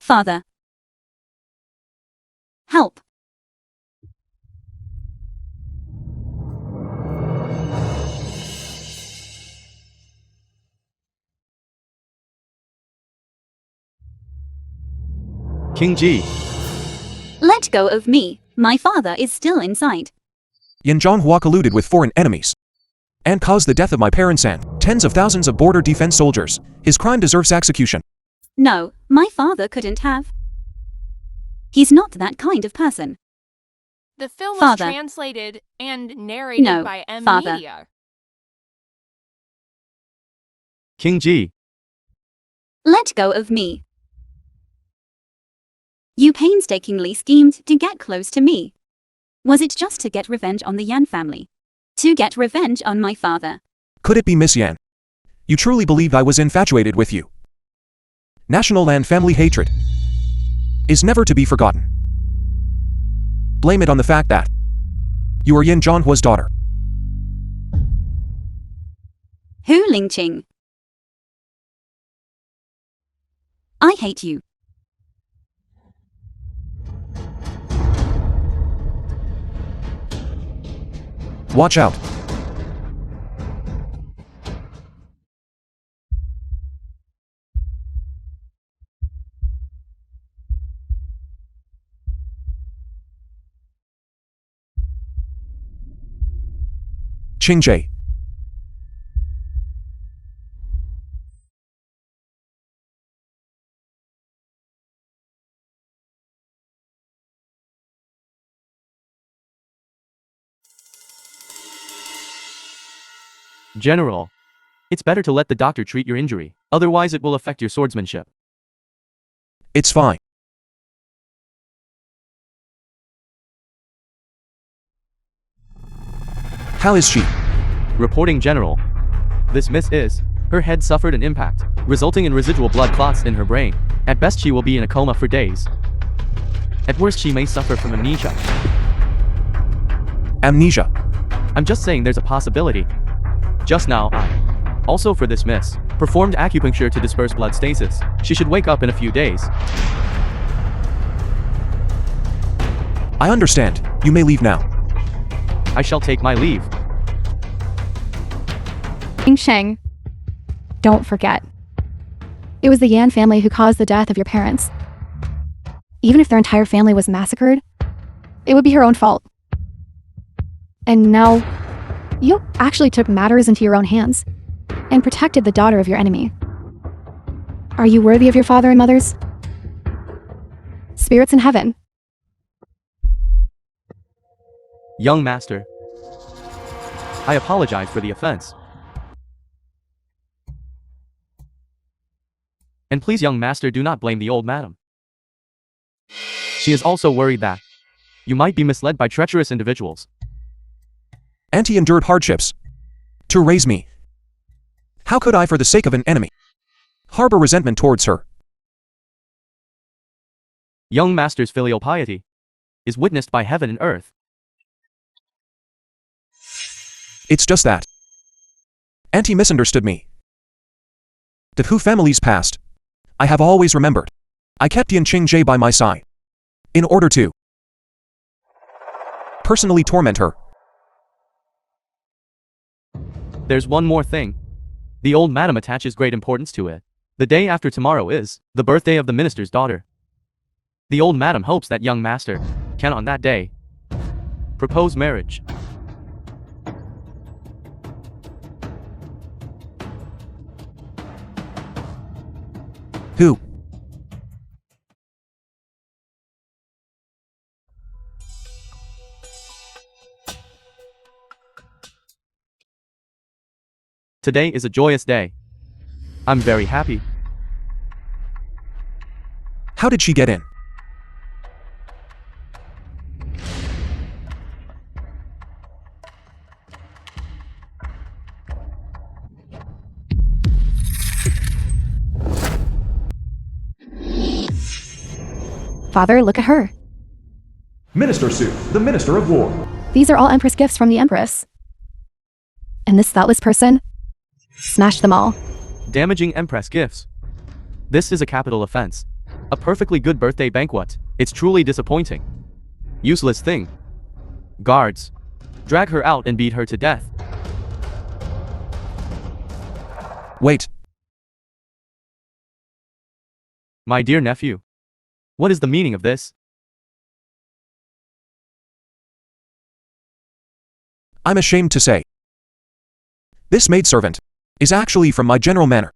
Father. Help. King Ji. Let go of me. My father is still inside. Yin Zhonghua colluded with foreign enemies and caused the death of my parents and tens of thousands of border defense soldiers. His crime deserves execution. No, my father couldn't have. He's not that kind of person. The film was Father. translated and narrated No, by M Father. Media. King Ji. Let go of me. You painstakingly schemed to get close to me. Was it just to get revenge on the Yan family? To get revenge on my father? Could it be Miss Yan? You truly believed I was infatuated with you. National and family hatred is never to be forgotten. Blame it on the fact that you are Yin Zhonghua's daughter. Hu Lingqing. I hate you. Watch out. Qingje. General. It's better to let the doctor treat your injury, otherwise it will affect your swordsmanship. It's fine. How is she? Reporting General. This miss is. Her head suffered an impact, resulting in residual blood clots in her brain. At best she will be in a coma for days. At worst she may suffer from amnesia. Amnesia. I'm just saying there's a possibility. Just now I, also for this miss, performed acupuncture to disperse blood stasis. She should wake up in a few days. I understand. You may leave now. I shall take my leave. King Sheng. Don't forget. It was the Yan family who caused the death of your parents. Even if their entire family was massacred, it would be her own fault. And now, you actually took matters into your own hands and protected the daughter of your enemy. Are you worthy of your father and mothers? Spirits in heaven. Young master. I apologize for the offense. And please, young master, do not blame the old madam. She is also worried that you might be misled by treacherous individuals. Auntie endured hardships to raise me. How could I, for the sake of an enemy, harbor resentment towards her? Young master's filial piety is witnessed by heaven and earth. It's just that Auntie misunderstood me. The Hu family's past, I have always remembered. I kept Yin Qingje by my side in order to personally torment her. There's one more thing. The old madam attaches great importance to it. The day after tomorrow is the birthday of the minister's daughter. The old madam hopes that young master can on that day propose marriage. Who? Today is a joyous day. I'm very happy. How did she get in? Father, look at her. Minister Su, the Minister of War. These are all Empress gifts from the Empress. And this thoughtless person smashed them all. Damaging Empress gifts. This is a capital offense. A perfectly good birthday banquet. It's truly disappointing. Useless thing. Guards. Drag her out and beat her to death. Wait. My dear nephew. What is the meaning of this? I'm ashamed to say. This maidservant is actually from my general manor.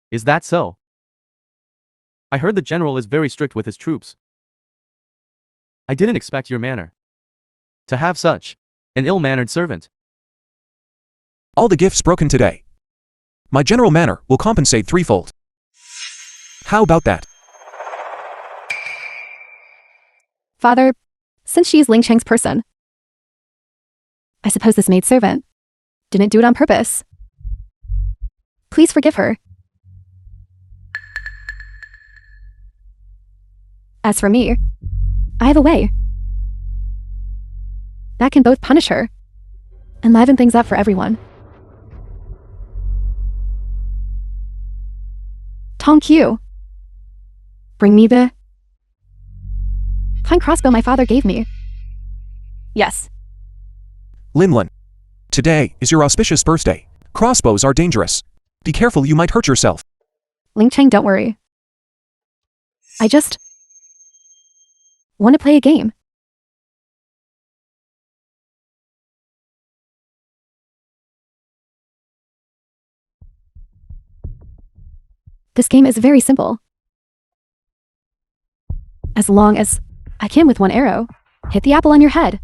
Is that so? I heard the general is very strict with his troops. I didn't expect your manor to have such an ill-mannered servant. All the gifts broken today. My general manor will compensate threefold. How about that? Father, since she is Ling Cheng's person, I suppose this maidservant didn't do it on purpose. Please forgive her. As for me, I have a way that can both punish her and liven things up for everyone. Tong Q, bring me the pine crossbow my father gave me. Yes. Linlin, today is your auspicious birthday. Crossbows are dangerous. Be careful, you might hurt yourself. Ling Cheng, don't worry. I just want to play a game. This game is very simple. As long as I can with one arrow hit the apple on your head,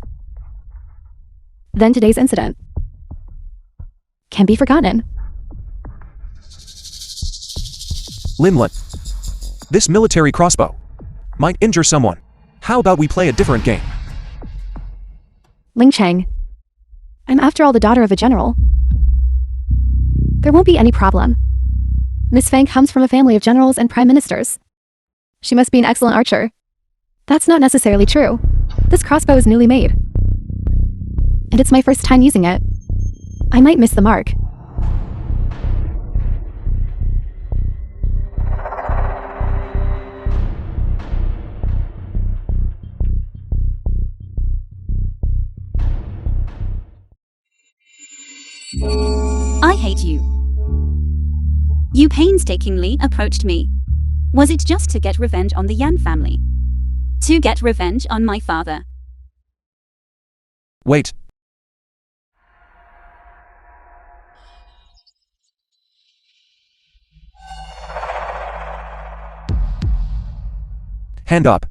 then today's incident can be forgotten. Linlin, this military crossbow might injure someone. How about we play a different game? Ling Cheng, I'm after all the daughter of a general. There won't be any problem. Miss Fang comes from a family of generals and prime ministers. She must be an excellent archer. That's not necessarily true. This crossbow is newly made, and it's my first time using it. I might miss the mark. I hate you. You painstakingly approached me. Was it just to get revenge on the Yan family? To get revenge on my father? Wait. Hand up.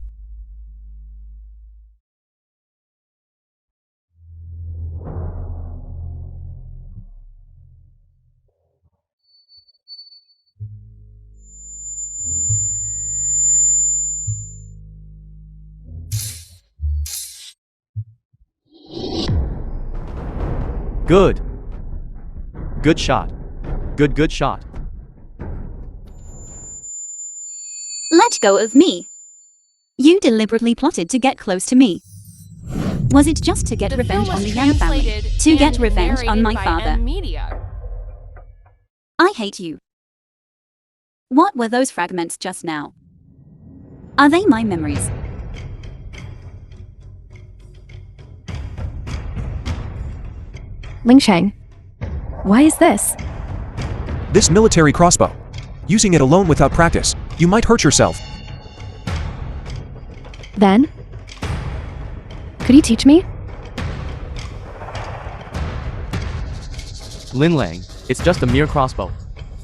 Good. Good shot. Good shot. Let go of me. You deliberately plotted to get close to me. Was it just to get The revenge film on was the Yan family? translated To get and revenge on narrated my by father? Media. I hate you. What were those fragments just now? Are they my memories? Ling Cheng, why is this? This military crossbow. Using it alone without practice, you might hurt yourself. Then? Could you teach me? Lin Lang, it's just a mere crossbow.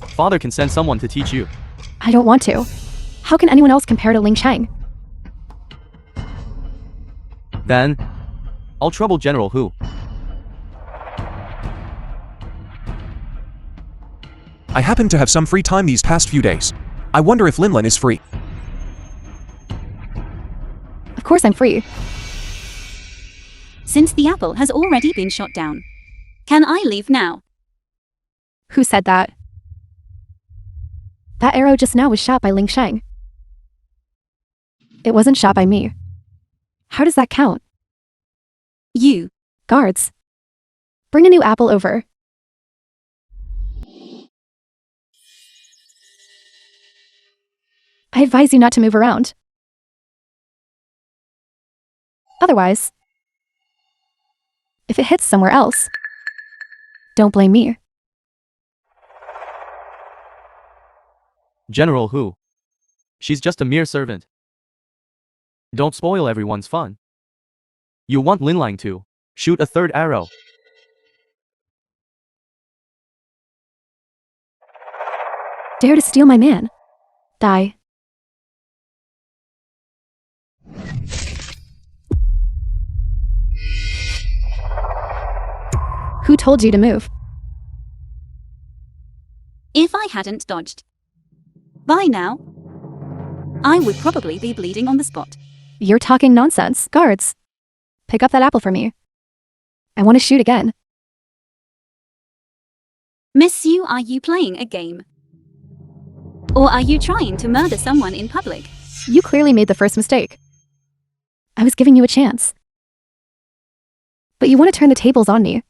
Father can send someone to teach you. I don't want to. How can anyone else compare to Ling Cheng? Then, I'll trouble General Hu. I happen to have some free time these past few days. I wonder if Linlin is free. Of course I'm free. Since the apple has already been shot down. Can I leave now? Who said that? That arrow just now was shot by Ling Cheng. It wasn't shot by me. How does that count? You. Guards. Bring a new apple over. I advise you not to move around. Otherwise, if it hits somewhere else, don't blame me. General who? She's just a mere servant. Don't spoil everyone's fun. You want Lin Lang to shoot a third arrow. Dare to steal my man. Die. Who told you to move? If I hadn't dodged by now, I would probably be bleeding on the spot. You're talking nonsense. Guards, pick up that apple for me. I want to shoot again. Miss Yu, are you playing a game? Or are you trying to murder someone in public? You clearly made the first mistake. I was giving you a chance. But you want to turn the tables on me.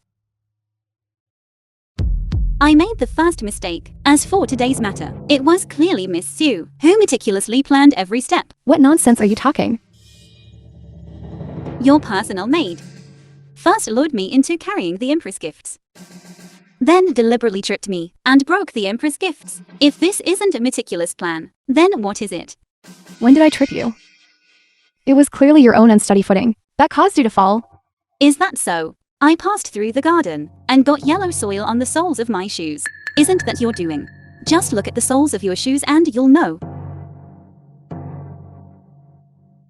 I made the first mistake. As for today's matter, it was clearly Miss Sue who meticulously planned every step. What nonsense are you talking? Your personal maid first lured me into carrying the Empress gifts, then deliberately tricked me and broke the Empress gifts. If this isn't a meticulous plan, then what is it? When did I trip you? It was clearly your own unsteady footing that caused you to fall. Is that so? I passed through the garden and got yellow soil on the soles of my shoes. Isn't that your doing? Just look at the soles of your shoes and you'll know.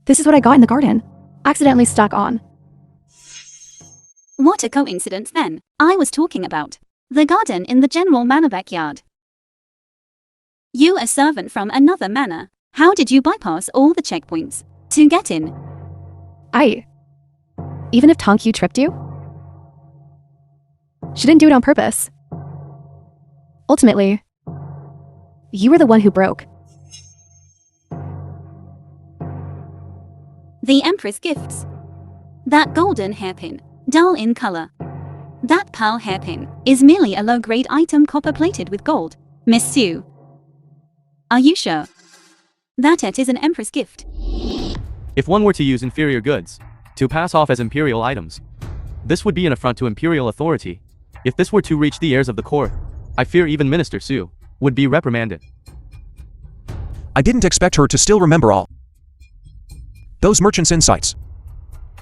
This is what I got in the garden. Accidentally stuck on. What a coincidence then. I was talking about the garden in the general manor backyard. You, a servant from another manor, how did you bypass all the checkpoints to get in? Even if Tonkyu tripped you? She didn't do it on purpose. Ultimately, you were the one who broke. The Empress gifts. That golden hairpin, dull in color. That pearl hairpin is merely a low-grade item copper-plated with gold. Miss Sue, are you sure that it is an Empress gift? If one were to use inferior goods to pass off as imperial items, this would be an affront to imperial authority. If this were to reach the ears of the court, I fear even Minister Su would be reprimanded. I didn't expect her to still remember all those merchants' insights.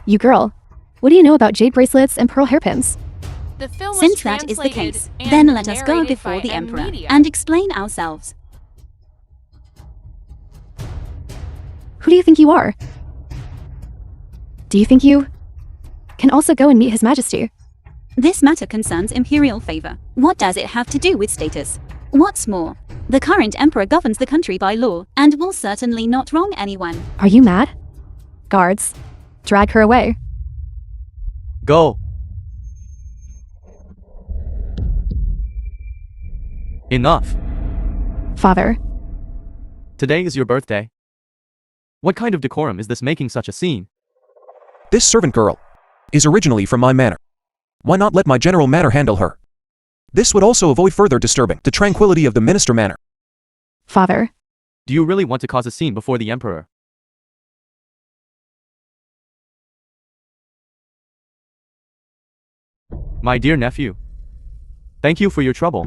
You girl, what do you know about jade bracelets and pearl hairpins? The film was Since that is the translated case, and then let us go narrated before by the Emperor Media. and explain ourselves. Who do you think you are? Do you think you can also go and meet His Majesty? This matter concerns imperial favor. What does it have to do with status? What's more, the current emperor governs the country by law and will certainly not wrong anyone. Are you mad? Guards, drag her away. Go. Enough. Father, Today is your birthday. What kind of decorum is this making such a scene? This servant girl is originally from my manor. Why not let my general manor handle her? This would also avoid further disturbing the tranquility of the minister manor. Father, Do you really want to cause a scene before the emperor? My dear nephew, thank you for your trouble.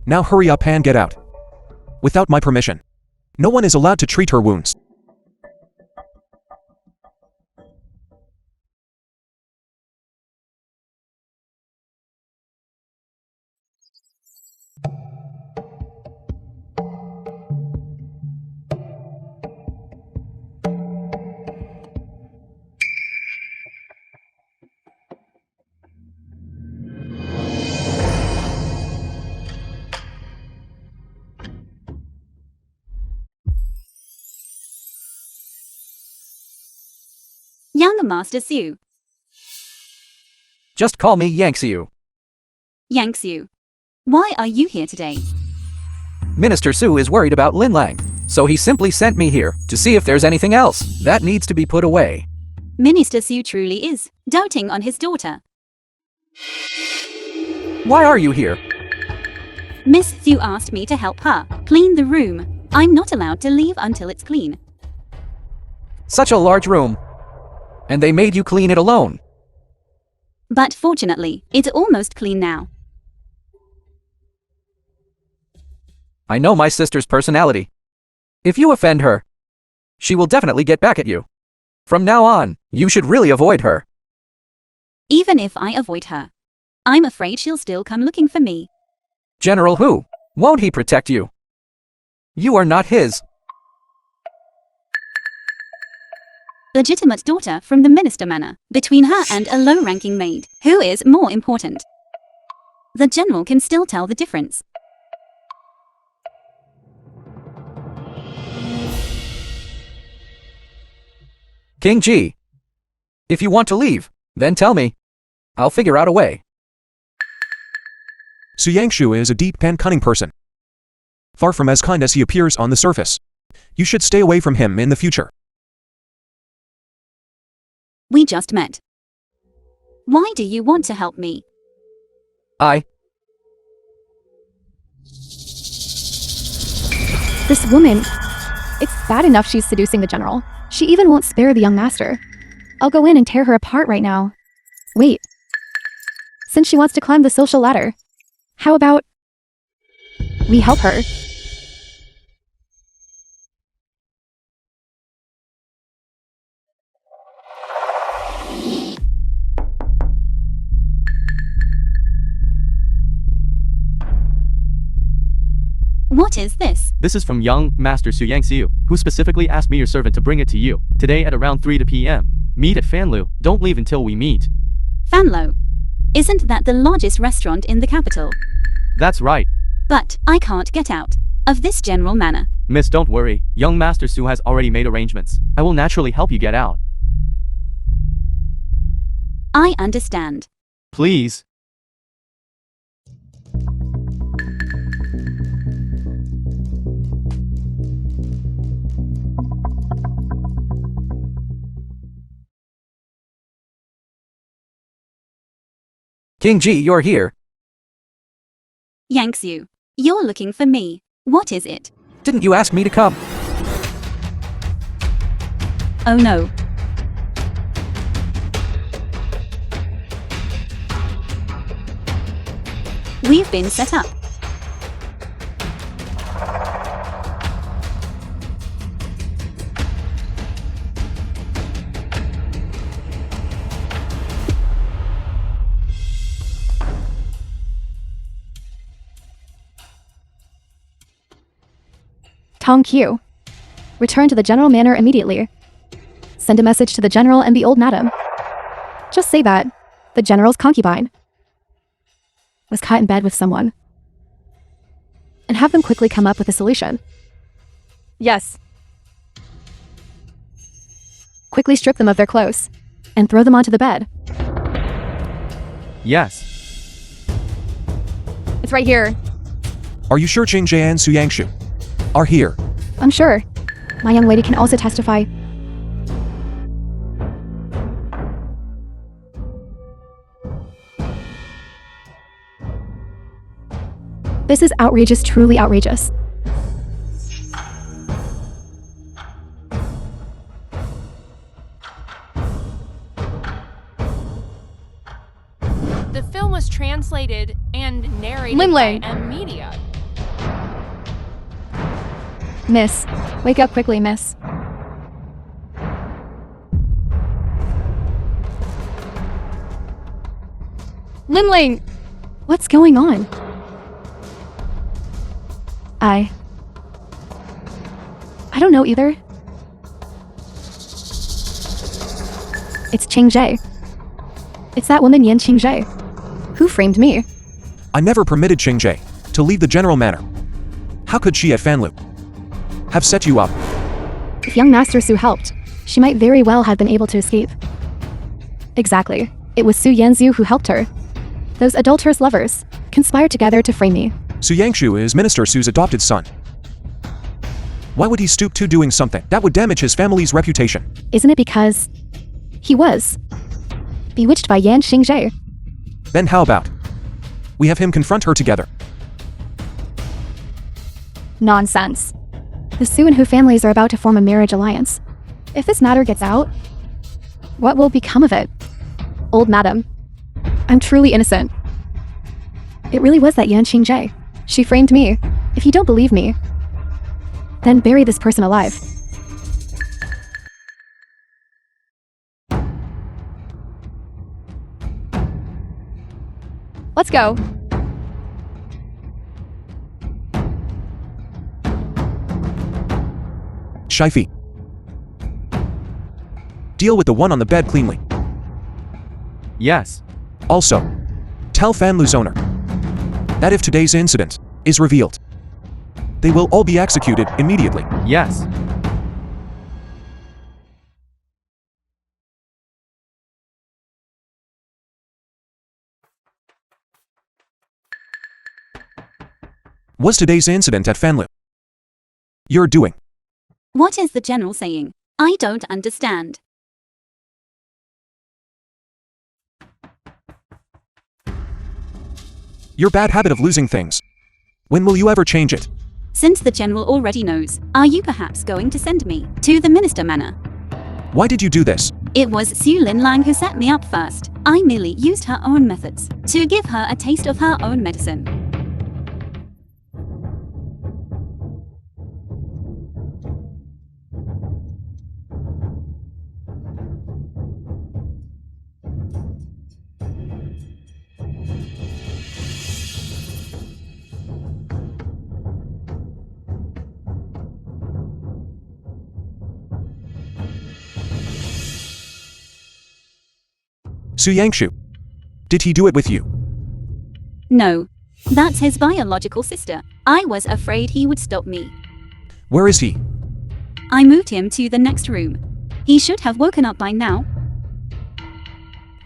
Now hurry up and get out. Without my permission, no one is allowed to treat her wounds. Young Master Su, Just call me Yanxiu. Yang Su, why are you here today? Minister Su is worried about Lin Lang, so he simply sent me here to see if there's anything else that needs to be put away. Minister Su truly is doting on his daughter. Why are you here? Miss Su asked me to help her clean the room. I'm not allowed to leave until it's clean. Such a large room. And they made you clean it alone. But fortunately, it's almost clean now. I know my sister's personality. If you offend her, she will definitely get back at you. From now on, you should really avoid her. Even if I avoid her, I'm afraid she'll still come looking for me. General Hu, won't he protect you? You are not his. Legitimate daughter from the minister manor. Between her and a low-ranking maid, who is more important? The general can still tell the difference. King Ji, if you want to leave, then tell me. I'll figure out a way. Su Yangshu is a deep and cunning person. Far from as kind as he appears on the surface. You should stay away from him in the future. We just met. Why do you want to help me? This woman, it's bad enough she's seducing the general. She even won't spare the young master. I'll go in and tear her apart right now. Wait. Since she wants to climb the social ladder, how about we help her? What is this? This is from young Master Su Yangxiu, who specifically asked me your servant to bring it to you, today at around 3 p.m. Meet at Fanloo, don't leave until we meet. Fanloo. Isn't that the largest restaurant in the capital? That's right. But I can't get out of this general manor. Miss, don't worry, young Master Su has already made arrangements. I will naturally help you get out. I understand. Please. King Ji, you're here. Yangshu, you're looking for me. What is it? Didn't you ask me to come? Oh no. We've been set up. Tong Q. Return to the general manor immediately. Send a message to the general and the old madam. Just say that the general's concubine was caught in bed with someone. And have them quickly come up with a solution. Yes. Quickly strip them of their clothes and throw them onto the bed. Yes. It's right here. Are you sure Qing Jie and Su Yangshu are here? I'm sure. My young lady can also testify. This is outrageous, truly outrageous. The film was translated and narrated Linley. by M Media. Miss, wake up quickly, miss. Linling! What's going on? I don't know either. It's Qing Jie. It's that woman Yan Qing Jie. Who framed me? I never permitted Qing Jie to leave the general manor. How could she at Fanloo have set you up? If young Master Su helped, she might very well have been able to escape. Exactly. It was Su Yanzu who helped her. Those adulterous lovers conspired together to frame me. Su Yangshu is Minister Su's adopted son. Why would he stoop to doing something that would damage his family's reputation? Isn't it because he was bewitched by Yan Xingjie? Then how about We have him confront her together. Nonsense. The Su and Hu families are about to form a marriage alliance. If this matter gets out, what will become of it? Old madam, I'm truly innocent. It really was that Yan Qingzhe. She framed me. If you don't believe me, then bury this person alive. Let's go. Shifey. Deal with the one on the bed cleanly. Yes. Also, tell Fanloo's owner that if today's incident is revealed, they will all be executed immediately. Yes. Was today's incident at Fanloo you're doing? What is the general saying? I don't understand. Your bad habit of losing things. When will you ever change it? Since the general already knows, are you perhaps going to send me to the minister manor? Why did you do this? It was Su Linlang who set me up first. I merely used her own methods to give her a taste of her own medicine. Su Yangshu. Did he do it with you? No, that's his biological sister. I was afraid he would stop me. Where is he? I moved him to the next room. He should have woken up by now.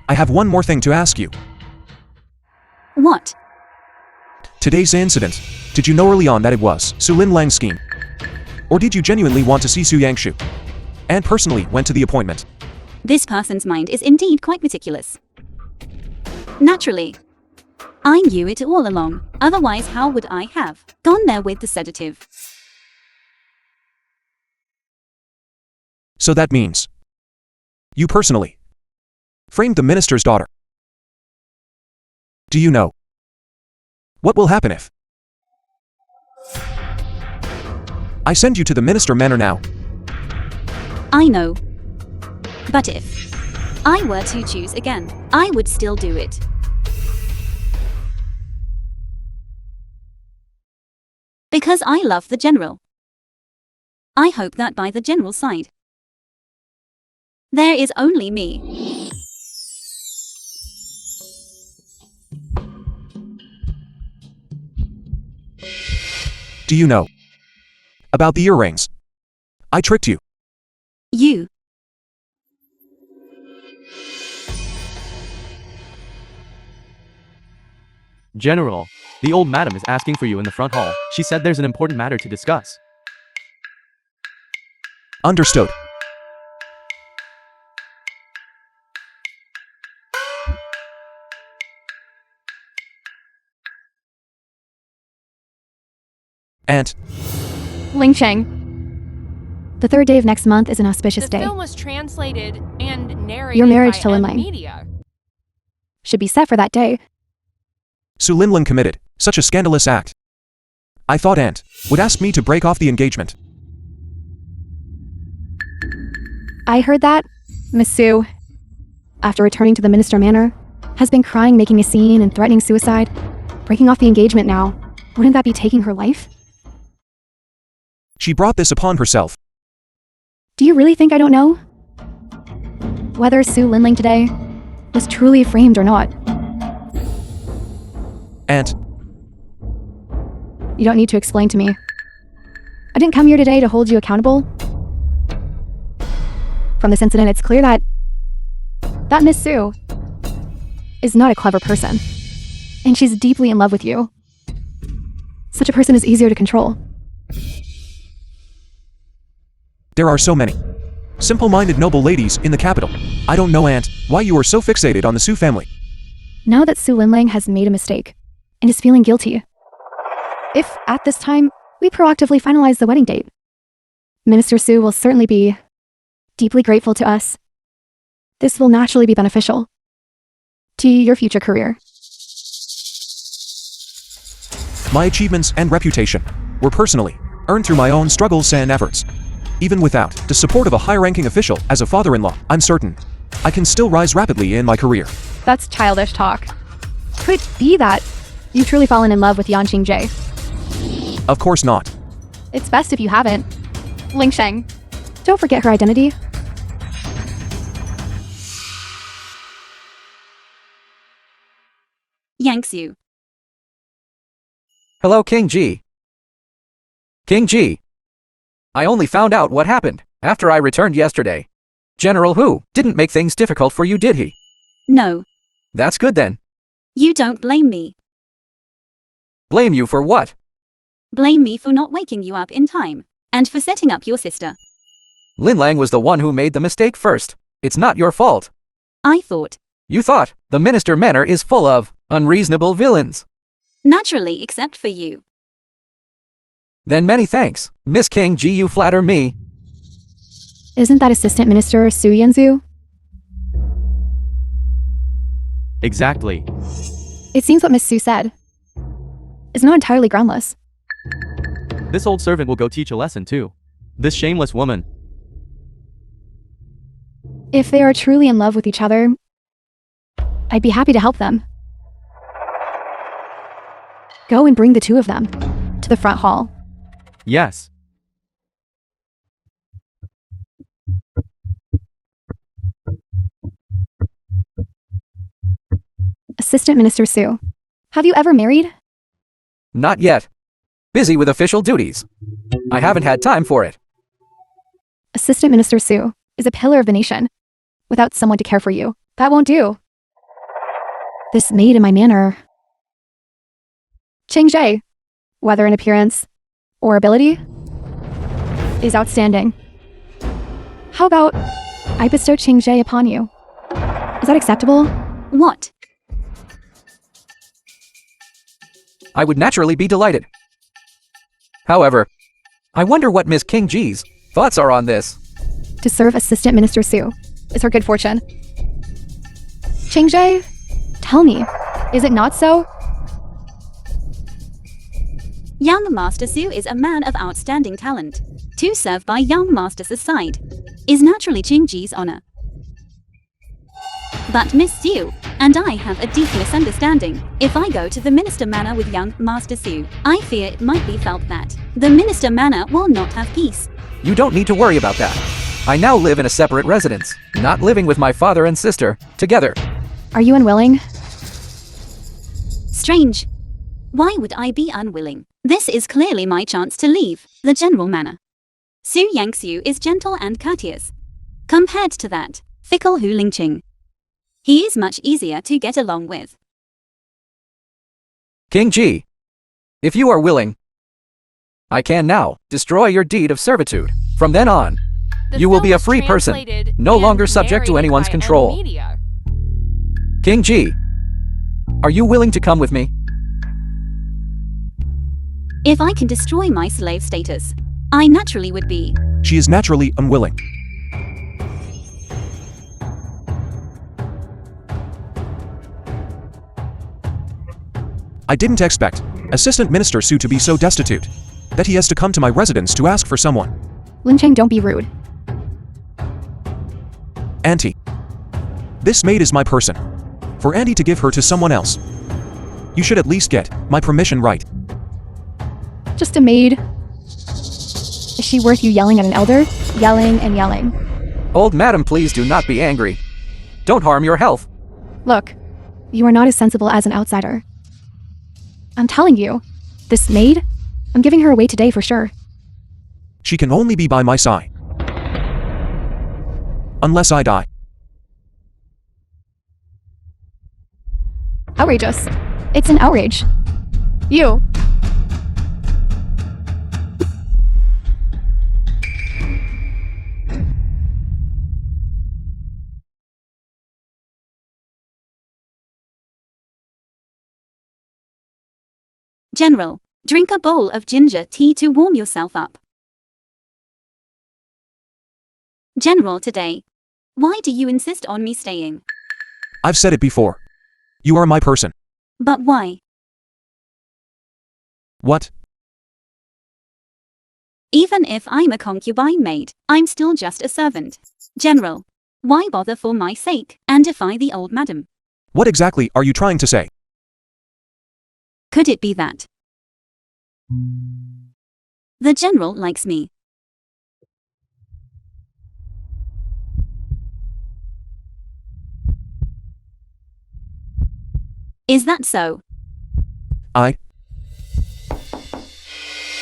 I have one more thing to ask you. What? Today's incident, did you know early on that it was Su Linlang's scheme? Or did you genuinely want to see Su Yangshu and personally went to the appointment? This person's mind is indeed quite meticulous. Naturally. I knew it all along, otherwise how would I have gone there with the sedative? So that means you personally framed the minister's daughter. Do you know what will happen if I send you to the minister manor now? I know. But if I were to choose again, I would still do it. Because I love the general. I hope that by the general's side, there is only me. Do you know about the earrings? I tricked you. You. General, the old madam is asking for you in the front hall. She said there's an important matter to discuss. Understood. Aunt, Ling Cheng. The third day of next month is an auspicious The day. film was translated and narrated Your marriage by to Lin Lang. Media. Should be set for that day. Su Linlang committed such a scandalous act. I thought Aunt would ask me to break off the engagement. I heard that Miss Su, after returning to the minister manor, has been crying, making a scene, and threatening suicide. Breaking off the engagement now, wouldn't that be taking her life? She brought this upon herself. Do you really think I don't know? Whether Su Linlang today was truly framed or not. Aunt, You don't need to explain to me. I didn't come here today to hold you accountable. From this incident, it's clear that Miss Su is not a clever person. And she's deeply in love with you. Such a person is easier to control. there are so many simple-minded noble ladies in the capital. I don't know, Aunt, why you are so fixated on the Su family. Now that Su Linlang has made a mistake, and is feeling guilty. If, at this time, we proactively finalize the wedding date, Minister Su will certainly be deeply grateful to us. This will naturally be beneficial to your future career. My achievements and reputation were personally earned through my own struggles and efforts. Even without the support of a high-ranking official as a father-in-law, I'm certain I can still rise rapidly in my career. That's childish talk. Could it be that you've truly fallen in love with Yan Qingjae? Of course not. It's best if you haven't. Ling Sheng, don't forget her identity. Yang Xiu. Hello, King Ji. King Ji. I only found out what happened after I returned yesterday. General Hu didn't make things difficult for you, did he? No, That's good then. you don't blame me. Blame you for what? Blame me for not waking you up in time, and for setting up your sister. Lin Lang was the one who made the mistake first. It's not your fault. I thought, You thought the Minister Manor is full of unreasonable villains. naturally except for you. Then many thanks, Miss King Ji, you flatter me. Isn't that Assistant Minister Su Yanzu? Exactly. It seems what Miss Su said is not entirely groundless. This old servant will go teach a lesson too. This shameless woman. If they are truly in love with each other, I'd be happy to help them. Go and bring the two of them to the front hall. Yes. Assistant Minister Su, have you ever married? Not yet. Busy with official duties. I haven't had time for it. Assistant Minister Su is a pillar of the nation. Without someone to care for you, that won't do. This maid in my manor, Qingjae, whether in appearance or ability, is outstanding. How about I bestow Qingjae upon you? Is that acceptable? What? I would naturally be delighted. However, I wonder what Miss King Ji's thoughts are on this. To serve Assistant Minister Su is her good fortune. Qingjae, tell me, is it not so? Young Master Su is a man of outstanding talent. To serve by young Master's side is naturally Qingji's honor. But Miss Su and I have a deep misunderstanding. If I go to the Minister Manor with young Master Su, I fear it might be felt that the Minister Manor will not have peace. You don't need to worry about that. I now live in a separate residence, not living with my father and sister together. Are you unwilling? Strange. Why would I be unwilling? This is clearly my chance to leave the general manor. Su Yangxiu is gentle and courteous. Compared to that, fickle Hu Lingqing. He is much easier to get along with. King Ji, if you are willing, I can now destroy your deed of servitude. From then on, The you will film be a was free person, translated no and longer subject to narrated anyone's by control. Media. King Ji, are you willing to come with me? If I can destroy my slave status, I naturally would be. She is naturally unwilling. I didn't expect Assistant Minister Su to be so destitute that he has to come to my residence to ask for someone. Lin Cheng, don't be rude. Auntie. This maid is my person. For Auntie to give her to someone else, you should at least get my permission right. Just a maid. Is she worth you yelling at an elder? Yelling and yelling. Old madam, please do not be angry. Don't harm your health. Look, you are not as sensible as an outsider. I'm telling you, this maid, I'm giving her away today for sure. She can only be by my side. Unless I die. Outrageous. It's an outrage. You. General, drink a bowl of ginger tea to warm yourself up. General, today. Why do you insist on me staying? I've said it before. You are my person. But why? What? Even if I'm a concubine maid, I'm still just a servant. General, why bother for my sake and defy the old madam? What exactly are you trying to say? Could it be that the general likes me? Is that so?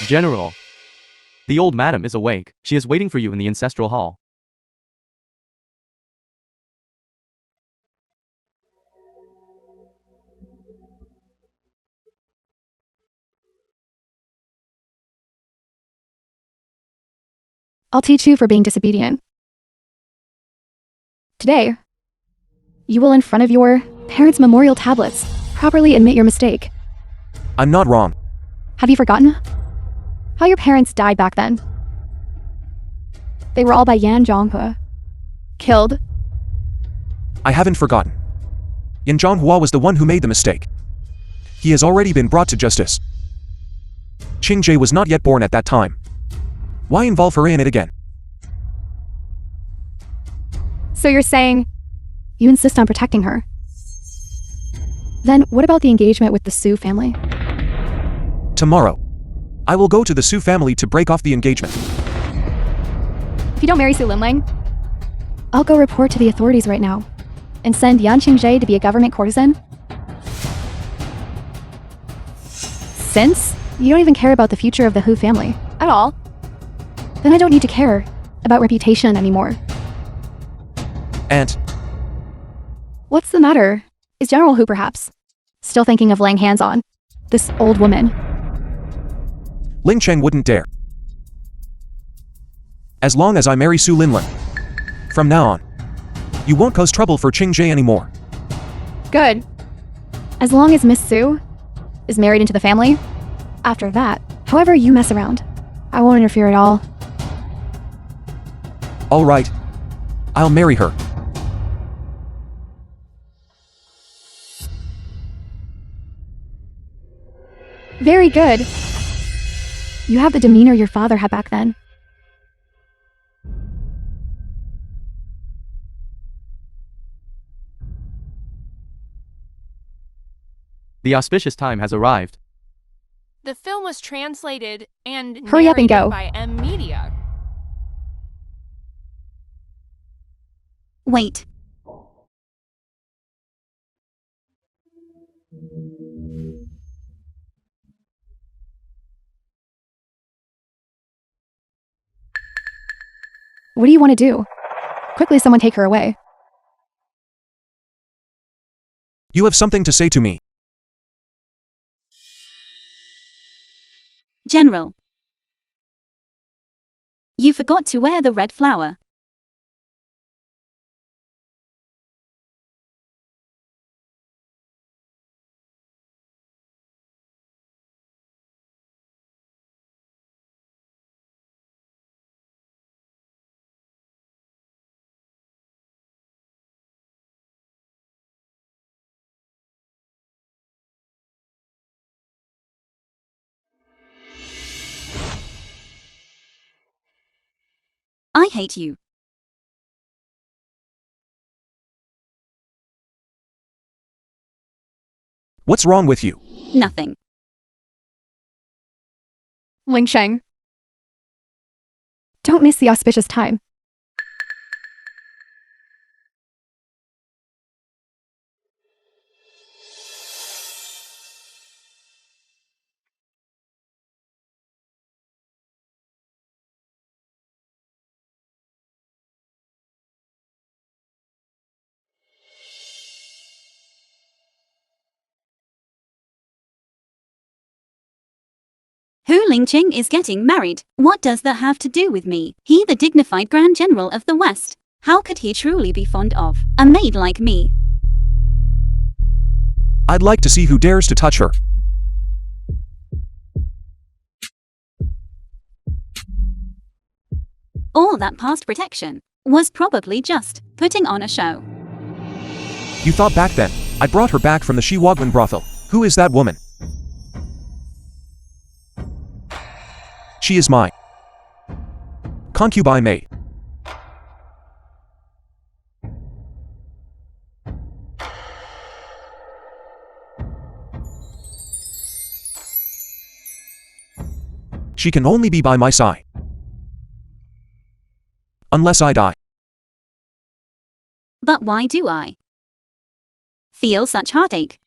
General. The old madam is awake. She is waiting for you in the ancestral hall. I'll teach you for being disobedient. Today, you will in front of your parents' memorial tablets properly admit your mistake. I'm not wrong. Have you forgotten how your parents died back then? They were all by Yan Zhonghua. Killed. I haven't forgotten. Yan Zhonghua was the one who made the mistake. He has already been brought to justice. Qingjie was not yet born at that time. Why involve her in it again? So you're saying you insist on protecting her? Then what about the engagement with the Su family? Tomorrow, I will go to the Su family to break off the engagement. If you don't marry Su Linling, I'll go report to the authorities right now and send Yan Qingjie to be a government courtesan. Since you don't even care about the future of the Hu family at all, then I don't need to care about reputation anymore. Aunt, What's the matter? Is General Hu perhaps still thinking of laying hands on this old woman? Ling Cheng wouldn't dare. As long as I marry Su Linlin. From now on, you won't cause trouble for Qingjie anymore. Good. As long as Miss Su is married into the family, after that, however you mess around, I won't interfere at all. All right. I'll marry her. Very good. You have the demeanor your father had back then. The auspicious time has arrived. The film was translated and Hurry up and narrated go. by M Media. Wait. What do you want to do? Quickly, someone take her away. You have something to say to me. General. You forgot to wear the red flower. I hate you. What's wrong with you? Nothing. Ling Sheng. Don't miss the auspicious time. Hu Lingqing is getting married. What does that have to do with me? He the dignified Grand General of the West. How could he truly be fond of a maid like me? I'd like to see who dares to touch her. All that past protection was probably just putting on a show. You thought back then, I brought her back from the Shiwagwan brothel. Who is that woman? She is my concubine maid. She can only be by my side. Unless I die. But why do I feel such heartache?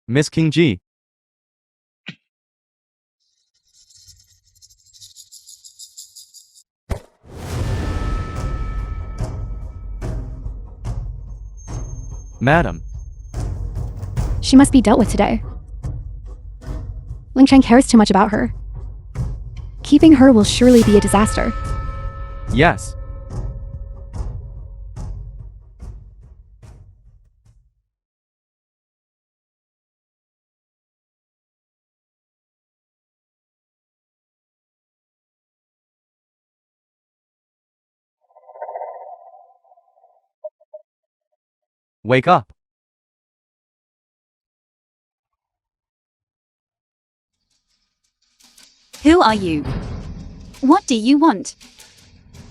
Miss King G. Madam, She must be dealt with today. Ling Chang cares too much about her. Keeping her will surely be a disaster. yes. Wake up. Who are you? What do you want?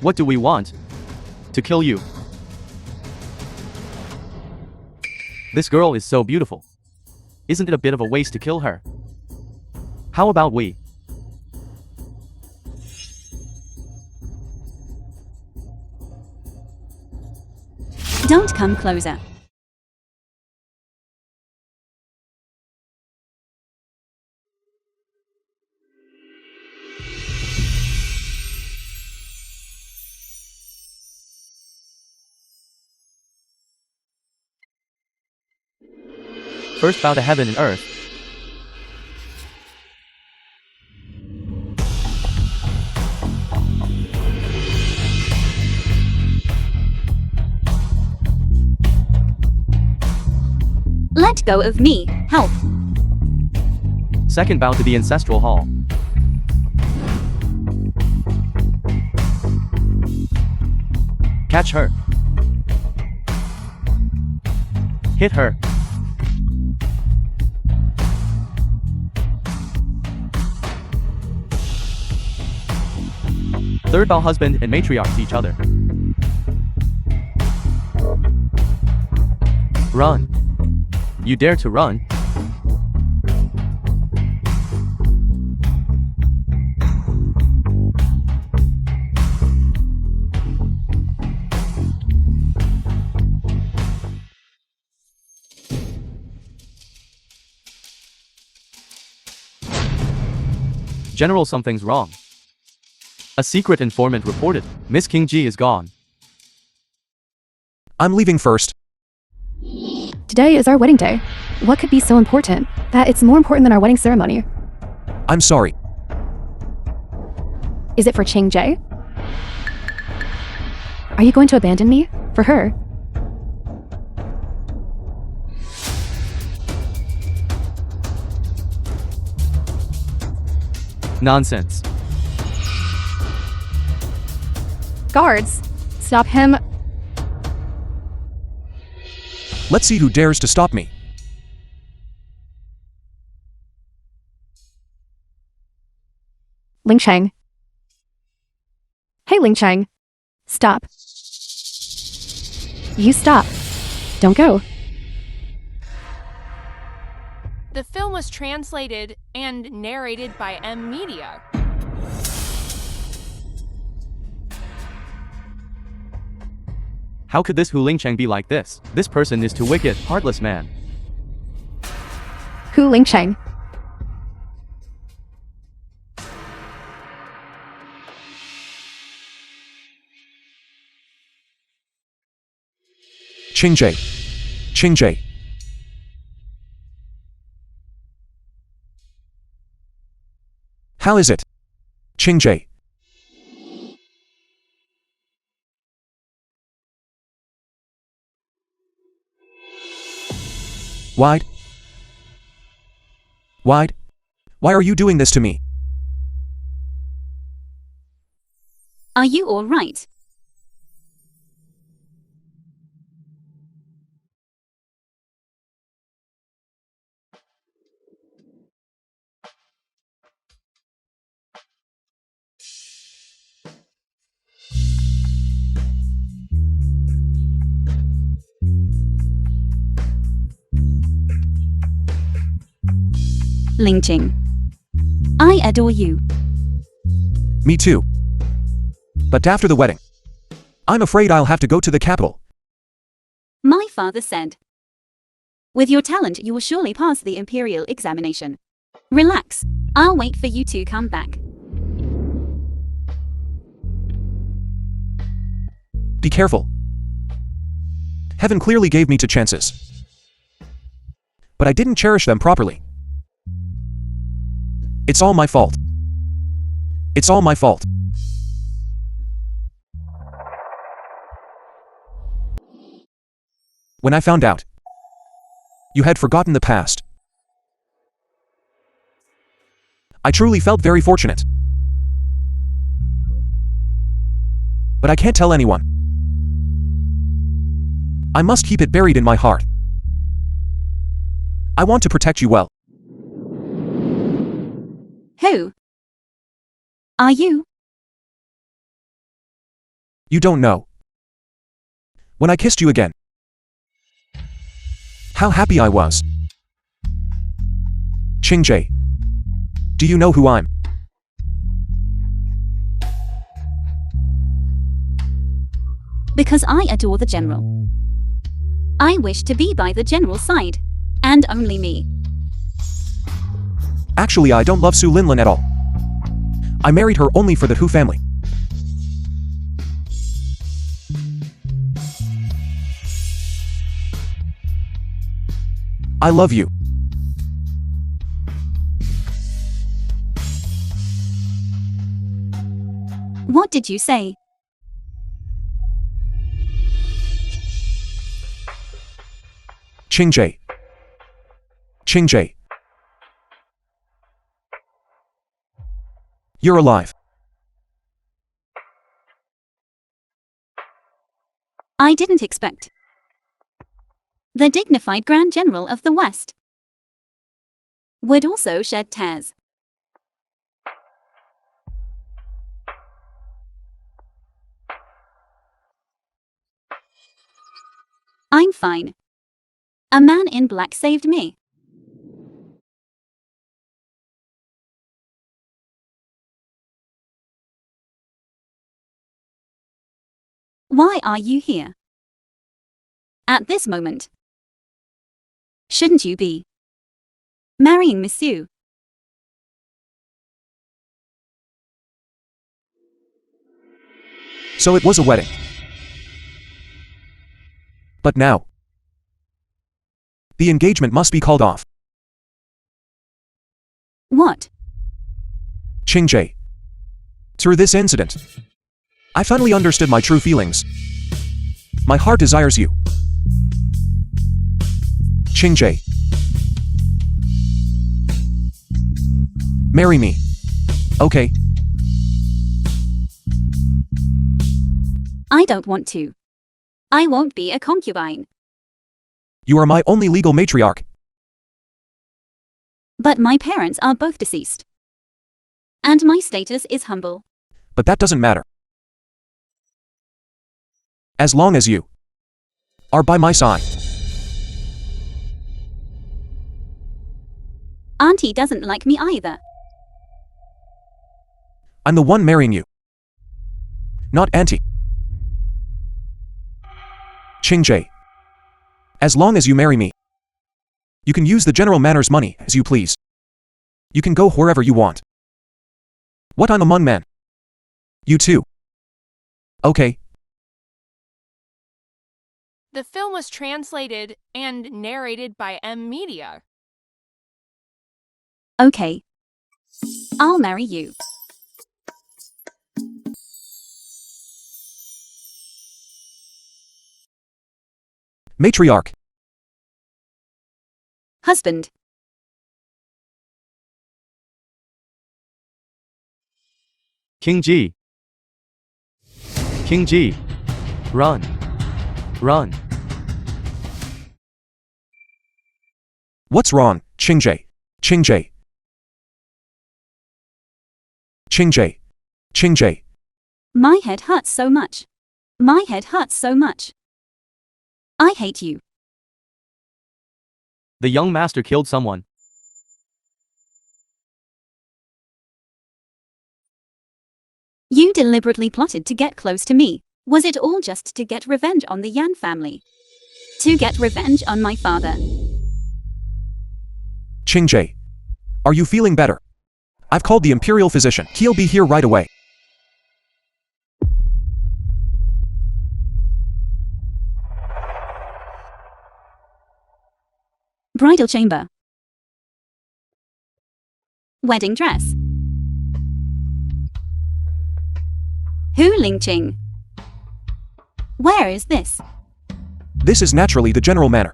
What do we want? To kill you. This girl is so beautiful. Isn't it a bit of a waste to kill her? How about we? Don't come closer. First bow to heaven and earth. Let go of me. Help. Second bow to the ancestral hall. Catch her. Hit her. Third bow husband and matriarch to each other. Run. You dare to run? General, something's wrong. A secret informant reported, Miss King G is gone. I'm leaving first. Today is our wedding day. What could be so important that it's more important than our wedding ceremony? I'm sorry. Is it for Ching Jae? Are you going to abandon me? For her? Nonsense. Guards! Stop him. Let's see who dares to stop me. Ling Chang. Hey, Ling Chang. Stop. You stop. Don't go. The film was translated and narrated by M Media. How could this Hu Lingcheng be like this? This person is too wicked, heartless man. Hu Ling Chang. Ching Jae. Ching Jae. How is it? Ching Jae. Why? Why are you doing this to me? Are you all right? Lynching. I adore you. Me too. But after the wedding, I'm afraid I'll have to go to the capital. My father said. With your talent, you will surely pass the imperial examination. Relax. I'll wait for you to come back. Be careful. Heaven clearly gave me two chances. But I didn't cherish them properly. It's all my fault. It's all my fault. When I found out you had forgotten the past, I truly felt very fortunate. But I can't tell anyone. I must keep it buried in my heart. I want to protect you well. Who are you? You don't know. When I kissed you again, how happy I was. Qingjae, do you know who I'm? Because I adore the general. I wish to be by the general's side. And only me. Actually, I don't love Su Linlin at all. I married her only for the Hu family. I love you. What did you say? Qingjae. Qingjae. You're alive. I didn't expect. The dignified Grand General of the West would also shed tears. I'm fine. A man in black saved me. Why are you here? At this moment. Shouldn't you be marrying Monsieur? So it was a wedding. But now, the engagement must be called off. What? Qingjae. Through this incident, I finally understood my true feelings. My heart desires you. Qingjae. Marry me. Okay. I don't want to. I won't be a concubine. You are my only legal matriarch. But my parents are both deceased. And my status is humble. But that doesn't matter. As long as you are by my side. Auntie doesn't like me either. I'm the one marrying you. Not Auntie. Qingjae. As long as you marry me, you can use the General Manor's money as you please. You can go wherever you want. What I'm among men. You too. Okay. The film was translated and narrated by M Media. Okay. I'll marry you. Matriarch. Husband. King Ji. King G. Run. Run. What's wrong, Qingje? Qingje. Qingje. Qingje. My head hurts so much. My head hurts so much. I hate you. The young master killed someone. You deliberately plotted to get close to me. Was it all just to get revenge on the Yan family? To get revenge on my father? Qingje. Are you feeling better? I've called the imperial physician. He'll be here right away. Bridal chamber. Wedding dress. Hu Lingqing. Where is this? This is naturally the general manner.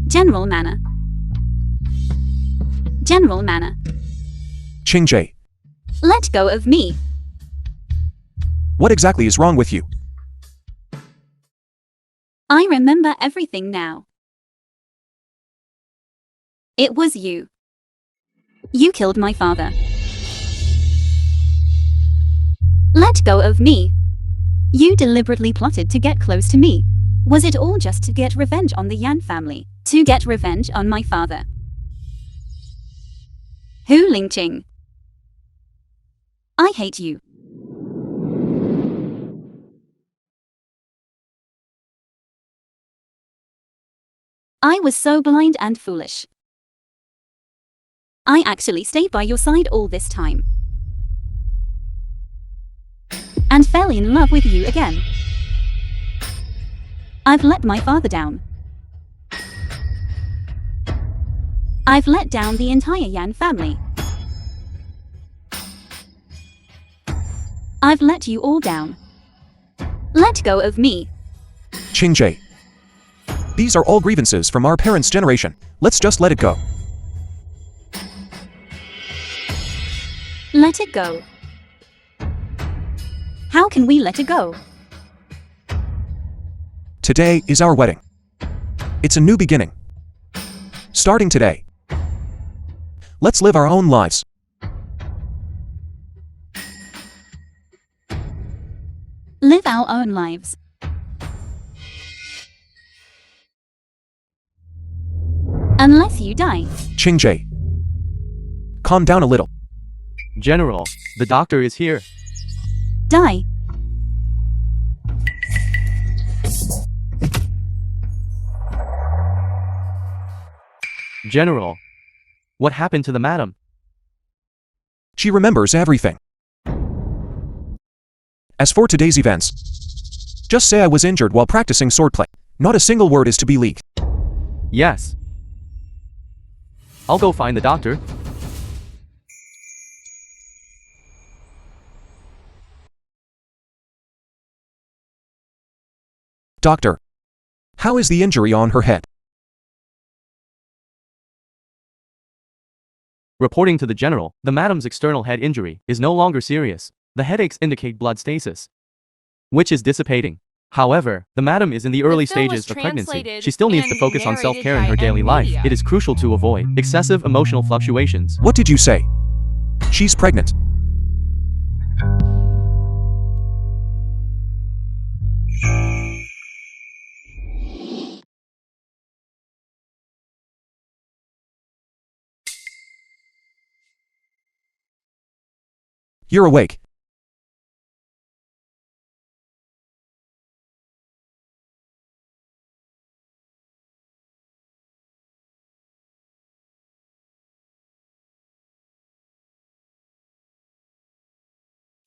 General manner. General manner. Qingje. Let go of me. What exactly is wrong with you? I remember everything now. It was you. You killed my father. Let go of me. You deliberately plotted to get close to me. Was it all just to get revenge on the Yan family? To get revenge on my father? Hu Lingqing. I hate you. I was so blind and foolish. I actually stayed by your side all this time. And fell in love with you again. I've let my father down. I've let down the entire Yan family. I've let you all down. Let go of me. Qingje. These are all grievances from our parents' generation. Let's just let it go. Let it go. How can we let it go? Today is our wedding. It's a new beginning. Starting today. Let's live our own lives. Live our own lives. Unless you die. Qingje. Calm down a little. General, the doctor is here. Die. General, what happened to the madam? She remembers everything. As for today's events, just say I was injured while practicing swordplay. Not a single word is to be leaked. Yes. I'll go find the doctor. Doctor, how is the injury on her head? Reporting to the general, the madam's external head injury is no longer serious. The headaches indicate blood stasis, which is dissipating. However, the madam is in the early film stages was of pregnancy. translated She still needs to and focus on narrated self-care in by her daily M life. Media. It is crucial to avoid excessive emotional fluctuations. What did you say? She's pregnant. You're awake.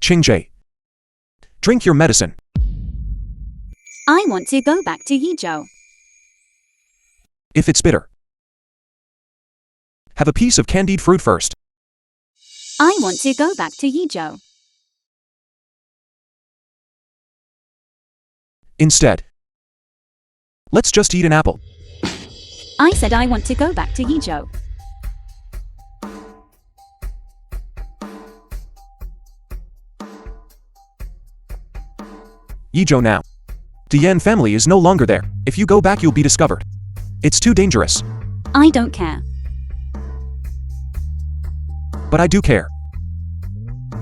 Qingje. Drink your medicine. I want to go back to Yizhou. If it's bitter. Have a piece of candied fruit first. I want to go back to Yizhou. Instead, let's just eat an apple. I said I want to go back to Yizhou. Yizhou now. The Yan family is no longer there. If you go back, you'll be discovered. It's too dangerous. I don't care. But I do care.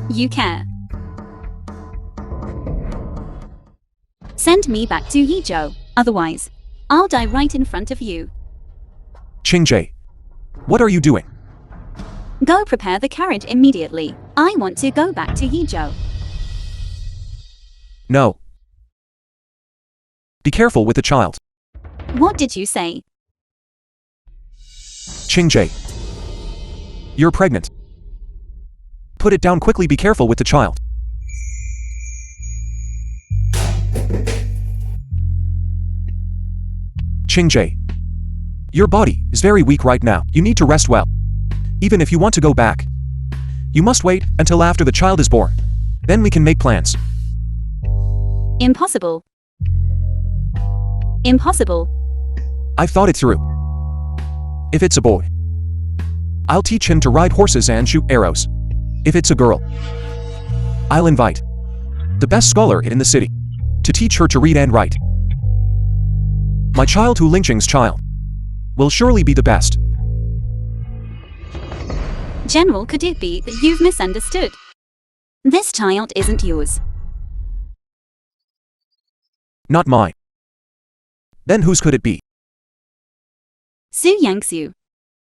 You care. Send me back to Yizhou, otherwise, I'll die right in front of you. Qingje. What are you doing? Go prepare the carriage immediately. I want to go back to Yizhou. No. Be careful with the child. What did you say? Qingje. You're pregnant. Put it down quickly, be careful with the child. Qingje. Your body is very weak right now. You need to rest well. Even if you want to go back, you must wait until after the child is born. Then we can make plans. Impossible. Impossible. I've thought it through. If it's a boy, I'll teach him to ride horses and shoot arrows. If it's a girl, I'll invite the best scholar in the city to teach her to read and write. My child, Hu Lingqing's child, will surely be the best. General, could it be that you've misunderstood? This child isn't yours. Not mine. Then whose could it be? Su Yangxiu.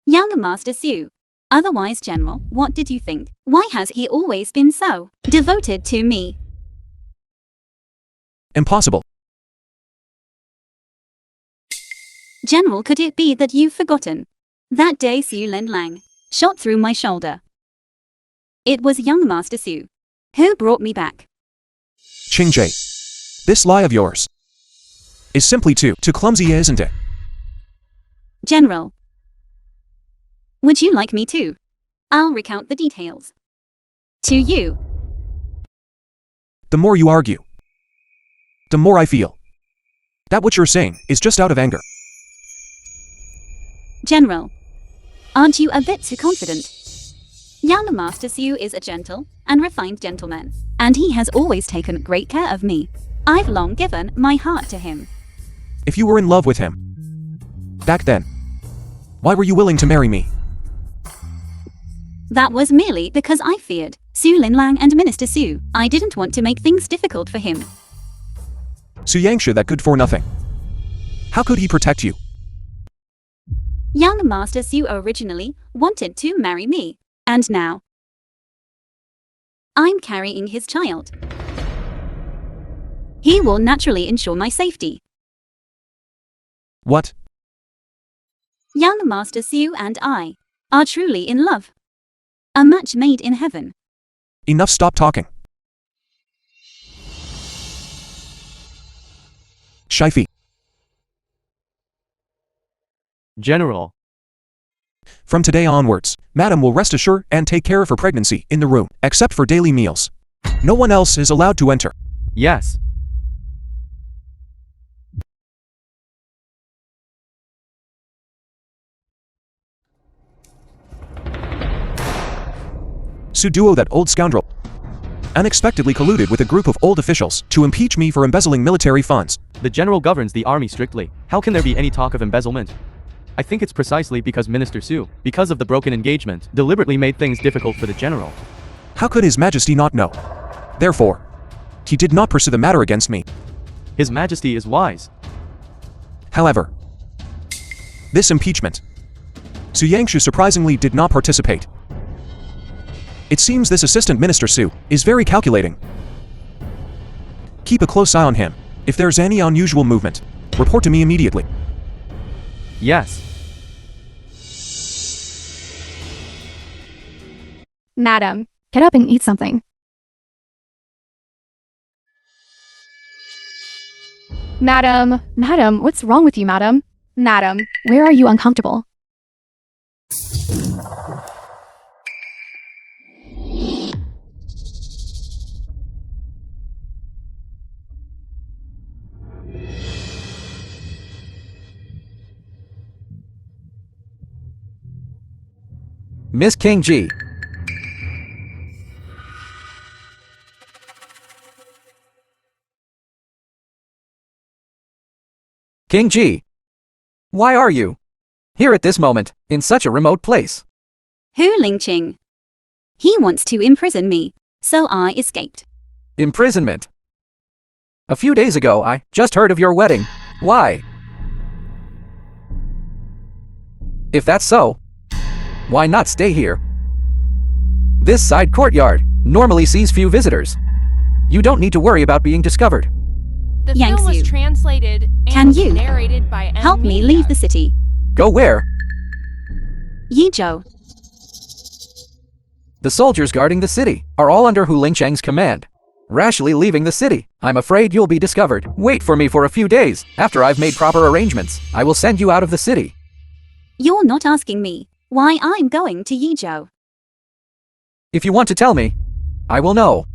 Young Master Su. Otherwise, General, what did you think? Why has he always been so devoted to me? Impossible. General, could it be that you've forgotten? That day Su Linlang shot through my shoulder. It was young Master Su who brought me back. Qingje. This lie of yours is simply too clumsy, isn't it? General, would you like me to? I'll recount the details to you. The more you argue, the more I feel that what you're saying is just out of anger. General, aren't you a bit too confident? Young Master Su is a gentle and refined gentleman, and he has always taken great care of me. I've long given my heart to him. If you were in love with him back then, why were you willing to marry me? That was merely because I feared Su Linlang and Minister Su. I didn't want to make things difficult for him. Su Yangsha, that good for nothing. How could he protect you? Young Master Su originally wanted to marry me, and now I'm carrying his child. He will naturally ensure my safety. What? Young Master Su and I are truly in love. A match made in heaven. Enough, stop talking. Shifei. General. From today onwards, Madam will rest assured and take care of her pregnancy in the room, except for daily meals. No one else is allowed to enter. Yes. Su Duo, that old scoundrel, unexpectedly colluded with a group of old officials to impeach me for embezzling military funds. The general governs the army strictly. How can there be any talk of embezzlement? I think it's precisely because Minister Su, because of the broken engagement, deliberately made things difficult for the general. How could His Majesty not know? Therefore, he did not pursue the matter against me. His Majesty is wise. However, this impeachment, Su Yangshu surprisingly did not participate. It seems this Assistant Minister Su is very calculating. Keep a close eye on him. If there's any unusual movement, report to me immediately. Yes. Madam, get up and eat something. Madam, what's wrong with you, madam? Madam, where are you uncomfortable? Miss King G. King G. Why are you here at this moment, in such a remote place? Hu Lingqing. He wants to imprison me, so I escaped. Imprisonment. A few days ago, I just heard of your wedding. Why? If that's so, why not stay here? This side courtyard normally sees few visitors. You don't need to worry about being discovered. The Yang film was Xiu. translated Can and you narrated by help me leave the city? Go where? Yizhou. The soldiers guarding the city are all under Hu Lingcheng's command. Rashly leaving the city, I'm afraid you'll be discovered. Wait for me for a few days. After I've made proper arrangements, I will send you out of the city. You're not asking me why I'm going to Yizhou. If you want to tell me, I will know.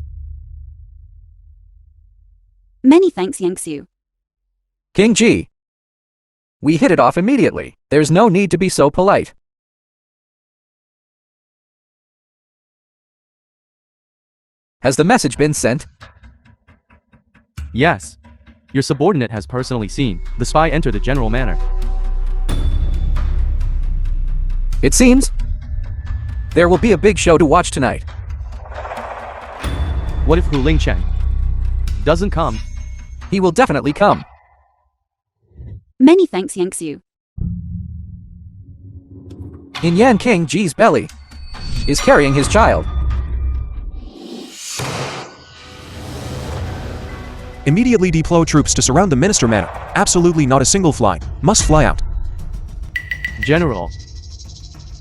Many thanks, Yang Xiu. King G. We hit it off immediately. There's no need to be so polite. Has the message been sent? Yes. Your subordinate has personally seen the spy enter the general manor. It seems there will be a big show to watch tonight. What if Hu Lingcheng doesn't come? He will definitely come. Many thanks, Yang Xiu. In Yan King G's belly is carrying his child. Immediately deploy troops to surround the Minister Manor. Absolutely not a single fly must fly out. General.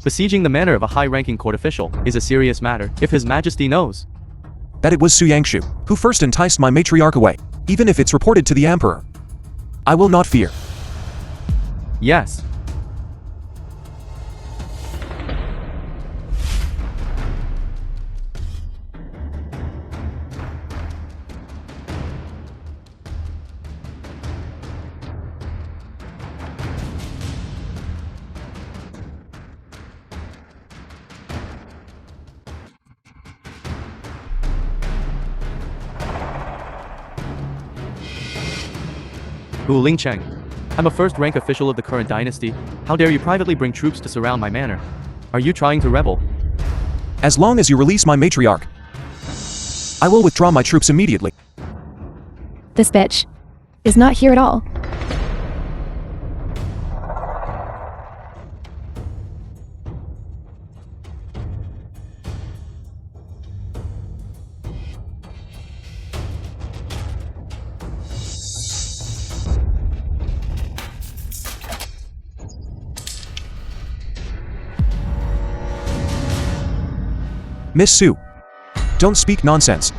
Besieging the manor of a high-ranking court official is a serious matter if His Majesty knows That it was Su Yangshu who first enticed my matriarch away, even if it's reported to the Emperor. I will not fear. Yes. Hu Lingcheng. I'm a first-rank official of the current dynasty. How dare you privately bring troops to surround my manor? Are you trying to rebel? As long as you release my matriarch, I will withdraw my troops immediately. This bitch is not here at all. Miss Su, don't speak nonsense.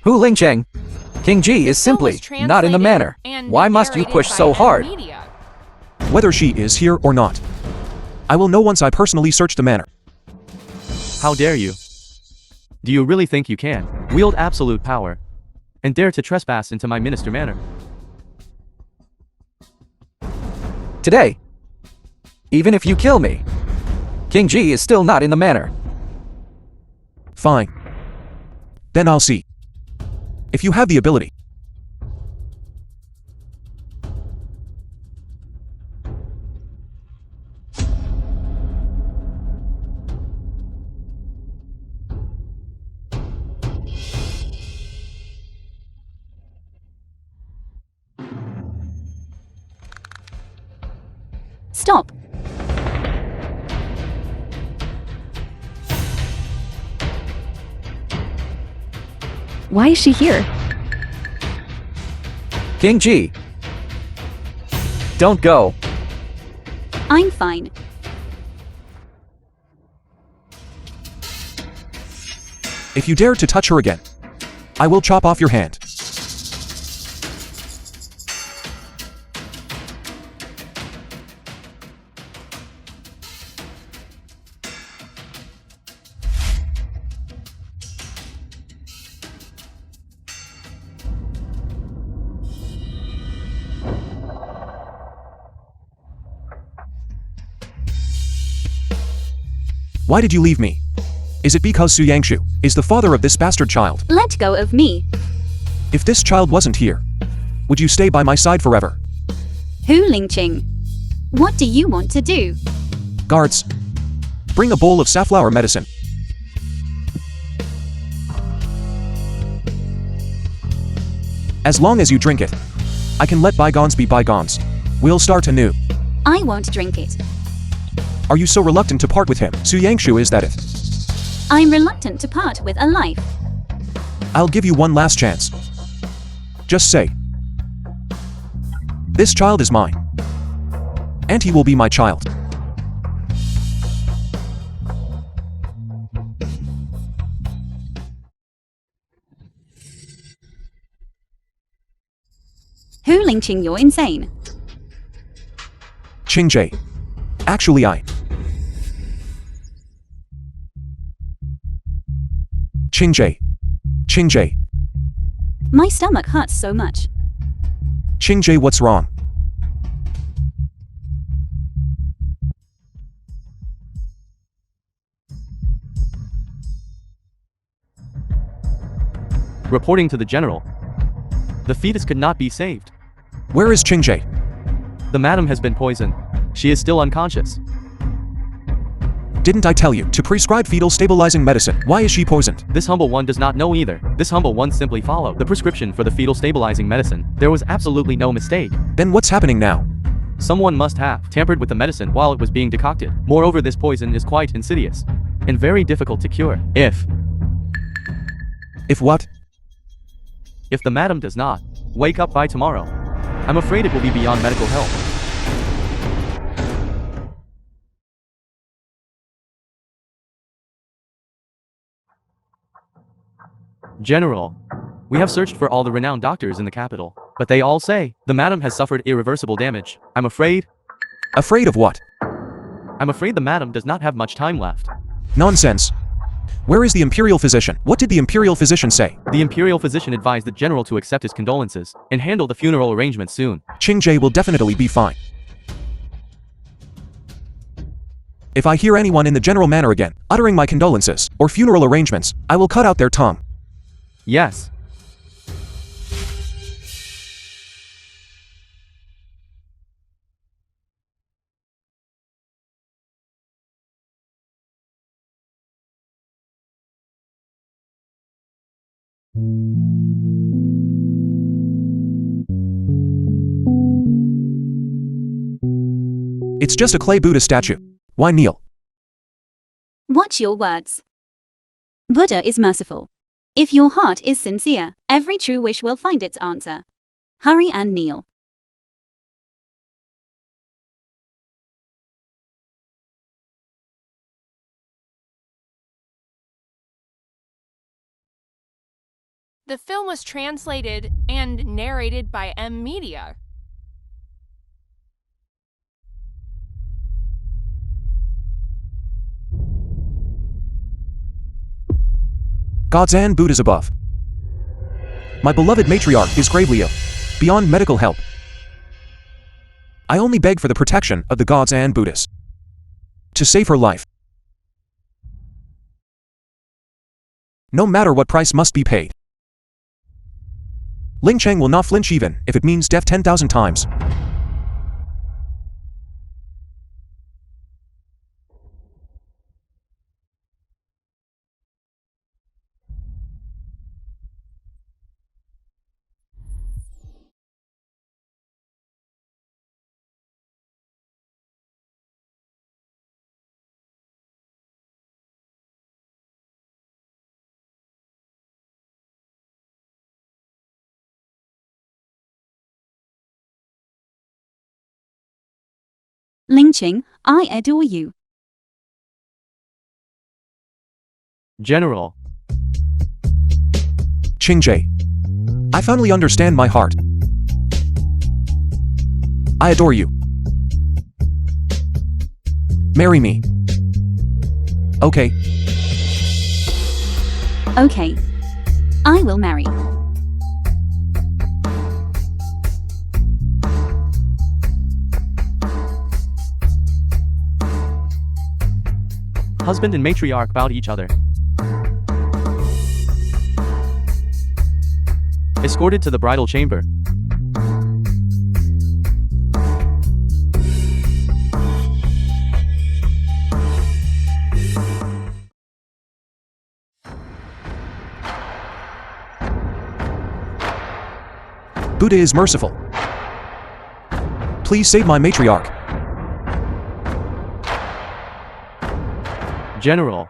Hu Lingcheng. King G is simply not in the manor. Why must you push so hard? Whether she is here or not, I will know once I personally search the manor. How dare you? Do you really think you can wield absolute power and dare to trespass into my minister manor? Today, even if you kill me, King G is still not in the manor. Fine. Then I'll see if you have the ability. Stop. Why is she here? King G. Don't go. I'm fine. If you dare to touch her again, I will chop off your hand. Why did you leave me? Is it because Su Yangshu is the father of this bastard child? Let go of me. If this child wasn't here, would you stay by my side forever? Hu Lingqing. What do you want to do? Guards, bring a bowl of safflower medicine. As long as you drink it, I can let bygones be bygones. We'll start anew. I won't drink it. Are you so reluctant to part with him? Su Yangshu, is that it? I'm reluctant to part with a life. I'll give you one last chance. Just say, this child is mine, and he will be my child. Hu Lingqing, you're insane. Qingjae. Actually, Qingjae. Qingjae. My stomach hurts so much. Qingjae, what's wrong? Reporting to the general. The fetus could not be saved. Where is Qingjae? The madam has been poisoned. She is still unconscious. Didn't I tell you to prescribe fetal stabilizing medicine? Why is she poisoned? This humble one does not know either. This humble one simply followed the prescription for the fetal stabilizing medicine. There was absolutely no mistake. Then what's happening now? Someone must have tampered with the medicine while it was being decocted. Moreover, this poison is quite insidious and very difficult to cure. If If what? the madam does not wake up by tomorrow, I'm afraid it will be beyond medical help. General, we have searched for all the renowned doctors in the capital, but they all say the madam has suffered irreversible damage. I'm afraid Afraid of what? the madam does not have much time left. Nonsense. Where is the imperial physician? What did the imperial physician say? The imperial physician advised the general to accept his condolences and handle the funeral arrangements soon. Qingjae will definitely be fine. If I hear anyone in the general manner again, uttering my condolences or funeral arrangements, I will cut out their tongue. Yes. It's just a clay Buddha statue. Why kneel? Watch your words. Buddha is merciful. If your heart is sincere, every true wish will find its answer. Hurry and kneel. The film was translated and narrated by M Media. Gods and Buddhas above. My beloved matriarch is gravely ill, beyond medical help. I only beg for the protection of the gods and Buddhas to save her life. No matter what price must be paid. Ling Cheng will not flinch even if it means death 10,000 times. Lingqing, I adore you. General, Qingjae, I finally understand my heart. I adore you. Marry me. Okay. Okay. I will marry. husband and matriarch bow to each other. Escorted to the bridal chamber. Buddha is merciful. Please save my matriarch. General.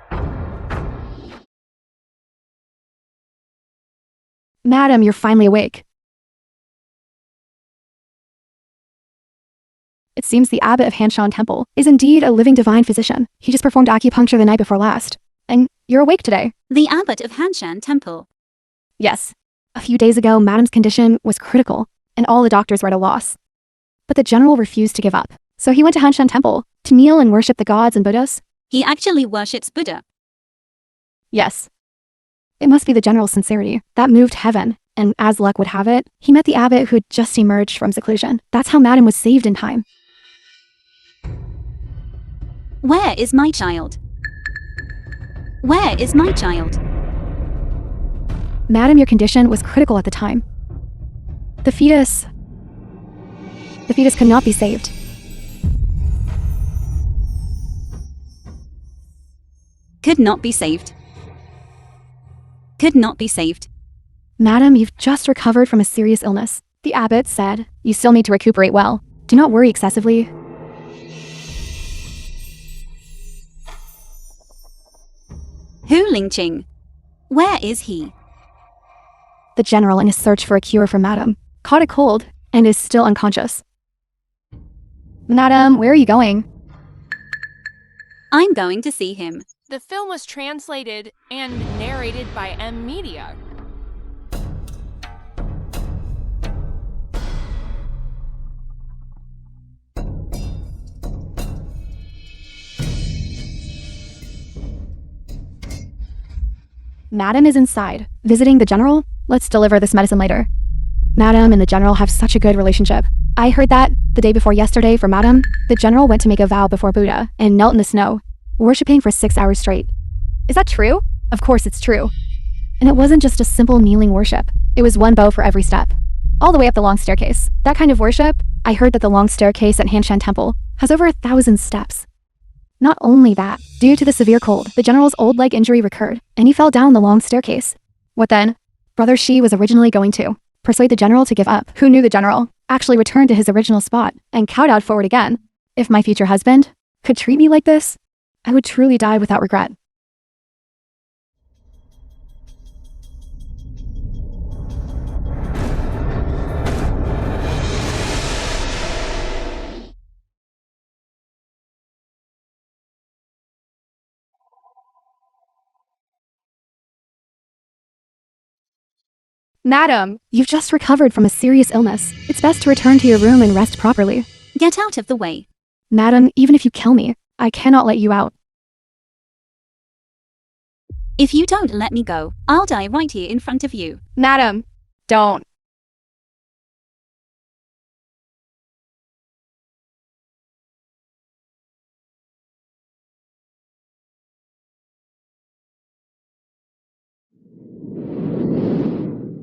Madam, you're finally awake. It seems the abbot of Hanshan Temple is indeed a living divine physician. He just performed acupuncture the night before last. And you're awake today. The abbot of Hanshan Temple. Yes. A few days ago, Madam's condition was critical, and all the doctors were at a loss. But the general refused to give up. So he went to Hanshan Temple to kneel and worship the gods and Buddhas. He actually worships Buddha. Yes. It must be the general's sincerity that moved heaven, and as luck would have it, he met the abbot who had just emerged from seclusion. That's how Madam was saved in time. Where is my child? Where is my child? Madam, your condition was critical at the time. The fetus could not be saved. Could not be saved. Could not be saved. Madam, you've just recovered from a serious illness. The abbot said, you still need to recuperate well. Do not worry excessively. Hu Lingqing. Where is he? The general, in his search for a cure for Madam, caught a cold and is still unconscious. Madam, where are you going? I'm going to see him. The film was translated and narrated by M Media. Madam is inside, visiting the general. Let's deliver this medicine later. Madam and the general have such a good relationship. I heard that the day before yesterday for Madam, the general went to make a vow before Buddha and knelt in the snow, worshipping for 6 hours straight. Is that true? Of course it's true. And it wasn't just a simple kneeling worship. It was one bow for every step. All the way up the long staircase. That kind of worship, I heard that the long staircase at Hanshan Temple has over 1,000 steps. Not only that, due to the severe cold, the general's old leg injury recurred, and he fell down the long staircase. What then? Brother Shi was originally going to persuade the general to give up. Who knew the general actually returned to his original spot and kowtowed forward again? If my future husband could treat me like this, I would truly die without regret. Madam, you've just recovered from a serious illness. It's best to return to your room and rest properly. Get out of the way. Madam, even if you kill me, I cannot let you out. If you don't let me go, I'll die right here in front of you. Madam, don't.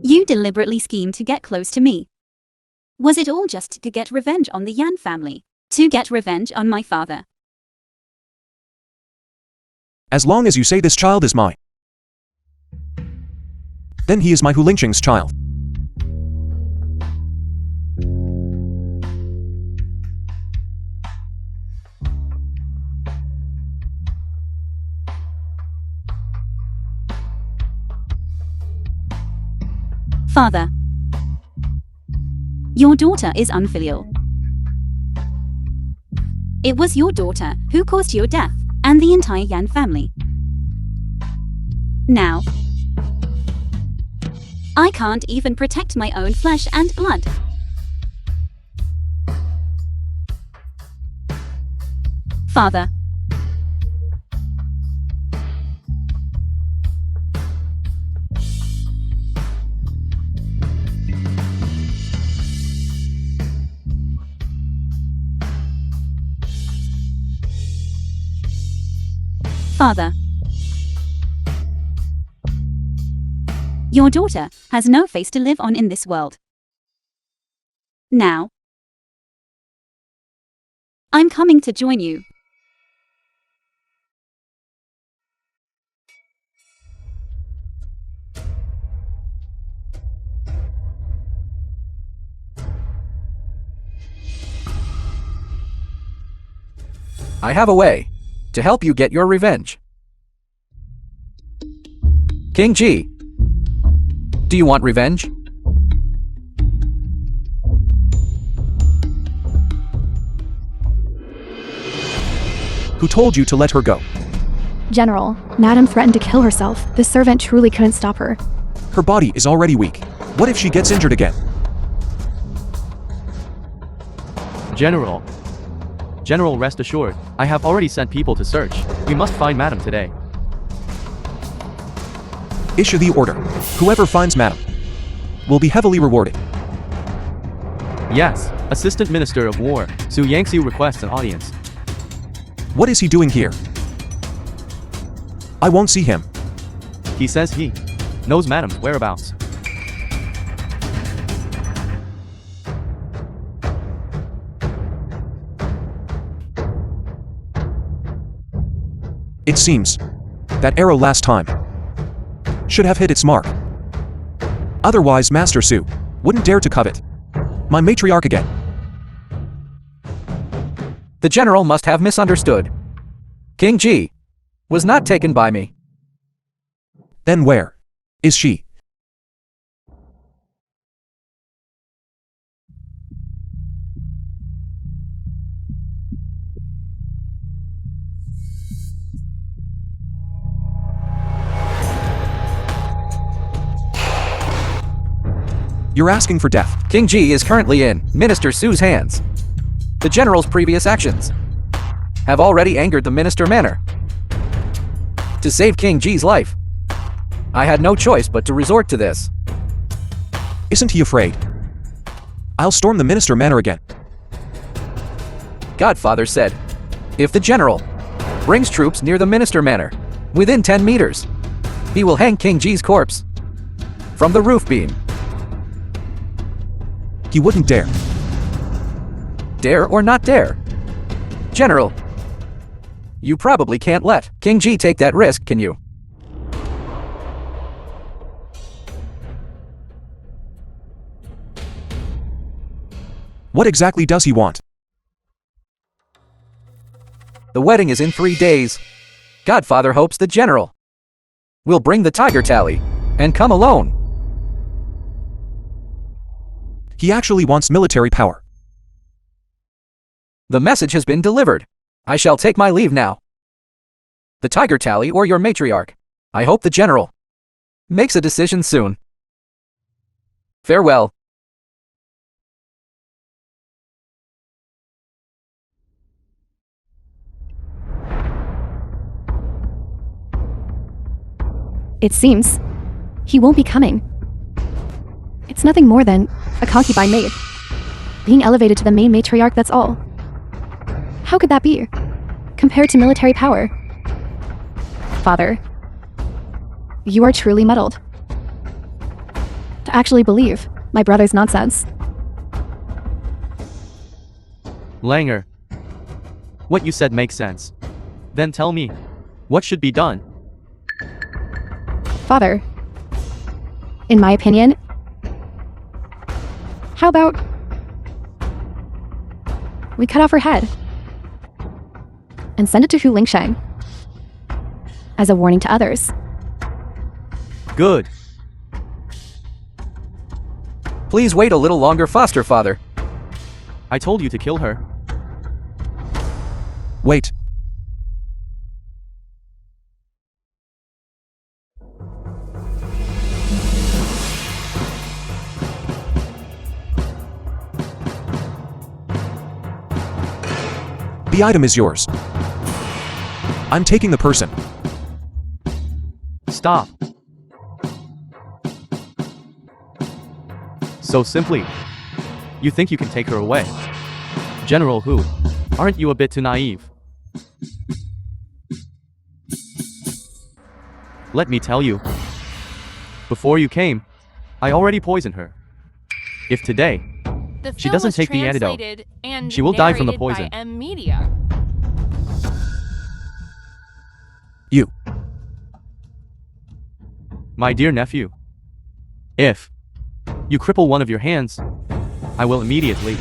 You deliberately schemed to get close to me. Was it all just to get revenge on the Yan family? To get revenge on my father? As long as you say this child is mine, then he is my Hu Lingqing's child. Father, your daughter is unfilial. It was your daughter who caused your death and the entire Yan family. Now, I can't even protect my own flesh and blood. Father, Father. Your daughter has no face to live on in this world. Now, I'm coming to join you. I have a way to help you get your revenge. King G, do you want revenge? Who told you to let her go? General, Madame threatened to kill herself. The servant truly couldn't stop her. Her body is already weak. What if she gets injured again? General, rest assured, I have already sent people to search. We must find Madam today. Issue the order. Whoever finds Madam will be heavily rewarded. Yes, Assistant Minister of War, Su Yangxiu requests an audience. What is he doing here? I won't see him. He says he knows Madam's whereabouts. It seems that arrow last time should have hit its mark. Otherwise, Master Su wouldn't dare to covet my matriarch again. The general must have misunderstood. King G was not taken by me. Then where is she? You're asking for death. King G is currently in Minister Su's hands. The general's previous actions have already angered the Minister Manor. To save King G's life, I had no choice but to resort to this. Isn't he afraid? I'll storm the Minister Manor again. Godfather said, if the general brings troops near the Minister Manor, within 10 meters, he will hang King G's corpse from the roof beam. He wouldn't dare. Dare or not dare? General, you probably can't let King G take that risk, can you? What exactly does he want? The wedding is in 3 days. Godfather hopes the general will bring the tiger tally and come alone. He actually wants military power. The message has been delivered. I shall take my leave now. The tiger tally or your matriarch. I hope the general makes a decision soon. Farewell. It seems he won't be coming. It's nothing more than a concubine maid. Being elevated to the main matriarch, that's all. How could that be, compared to military power? Father, you are truly muddled. To actually believe my brother's nonsense. Langer, what you said makes sense. Then tell me, what should be done? Father, in my opinion, how about we cut off her head and send it to Hu Lingsheng as a warning to others. Good. Please wait a little longer, foster father. I told you to kill her. Wait. The item is yours. I'm taking the person. Stop. So simply, you think you can take her away? General Hu, aren't you a bit too naive? Let me tell you. Before you came, I already poisoned her. If today, The she film doesn't was take the antidote, translated and she will die from the narrated by poison. M Media. You. My dear nephew, if you cripple one of your hands, I will immediately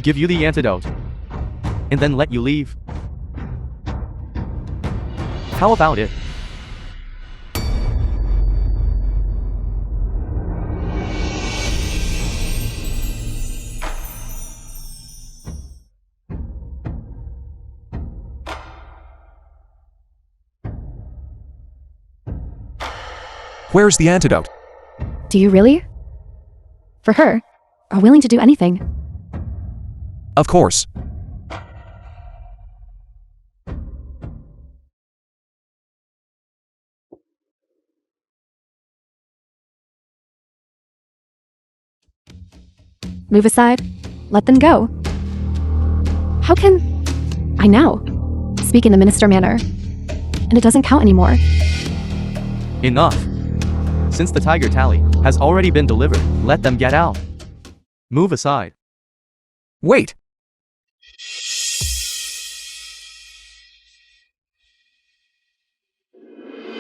give you the antidote and then let you leave. How about it? Where's the antidote? Do you really? For her, are willing to do anything. Of course. Move aside. Let them go. How can... I now speak in the minister manner, and it doesn't count anymore. Enough. Since the tiger tally has already been delivered, let them get out. Move aside. Wait!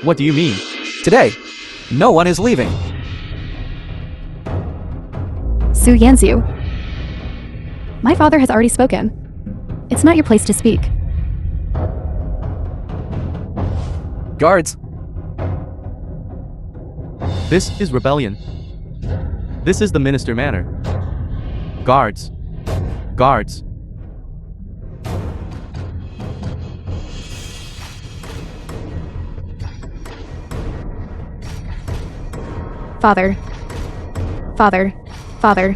What do you mean? Today, no one is leaving. Su Yanzu. My father has already spoken. It's not your place to speak. Guards, This is rebellion. This is the minister manner. Guards. Guards. Father. Father. Father.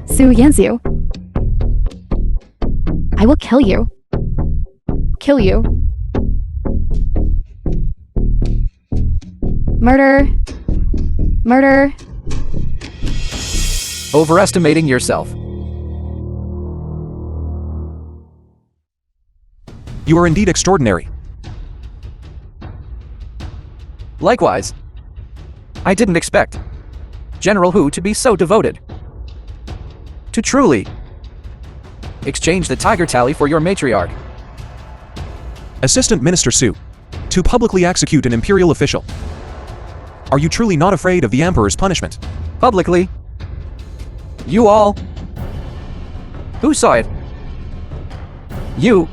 Su Yanzu. I will kill you. Kill you. Murder. Murder. overestimating yourself. You are indeed extraordinary. Likewise, I didn't expect General Hu to be so devoted. To truly exchange the tiger tally for your matriarch. Assistant Minister Su. To publicly execute an imperial official. Are you truly not afraid of the Emperor's punishment? Publicly. You all. Who saw it? You.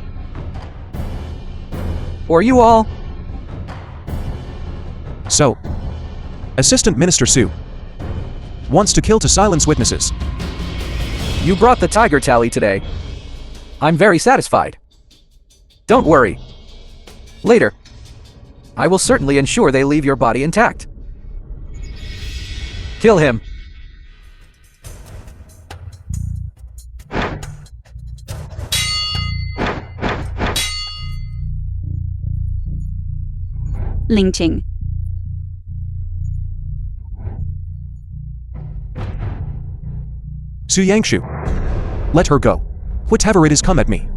Or you all. So, Assistant Minister Su wants to kill to silence witnesses. You brought the tiger tally today. I'm very satisfied. Don't worry. Later, I will certainly ensure they leave your body intact. Kill him. Lynching. Su Yangshu. Let her go. Whatever it is, come at me.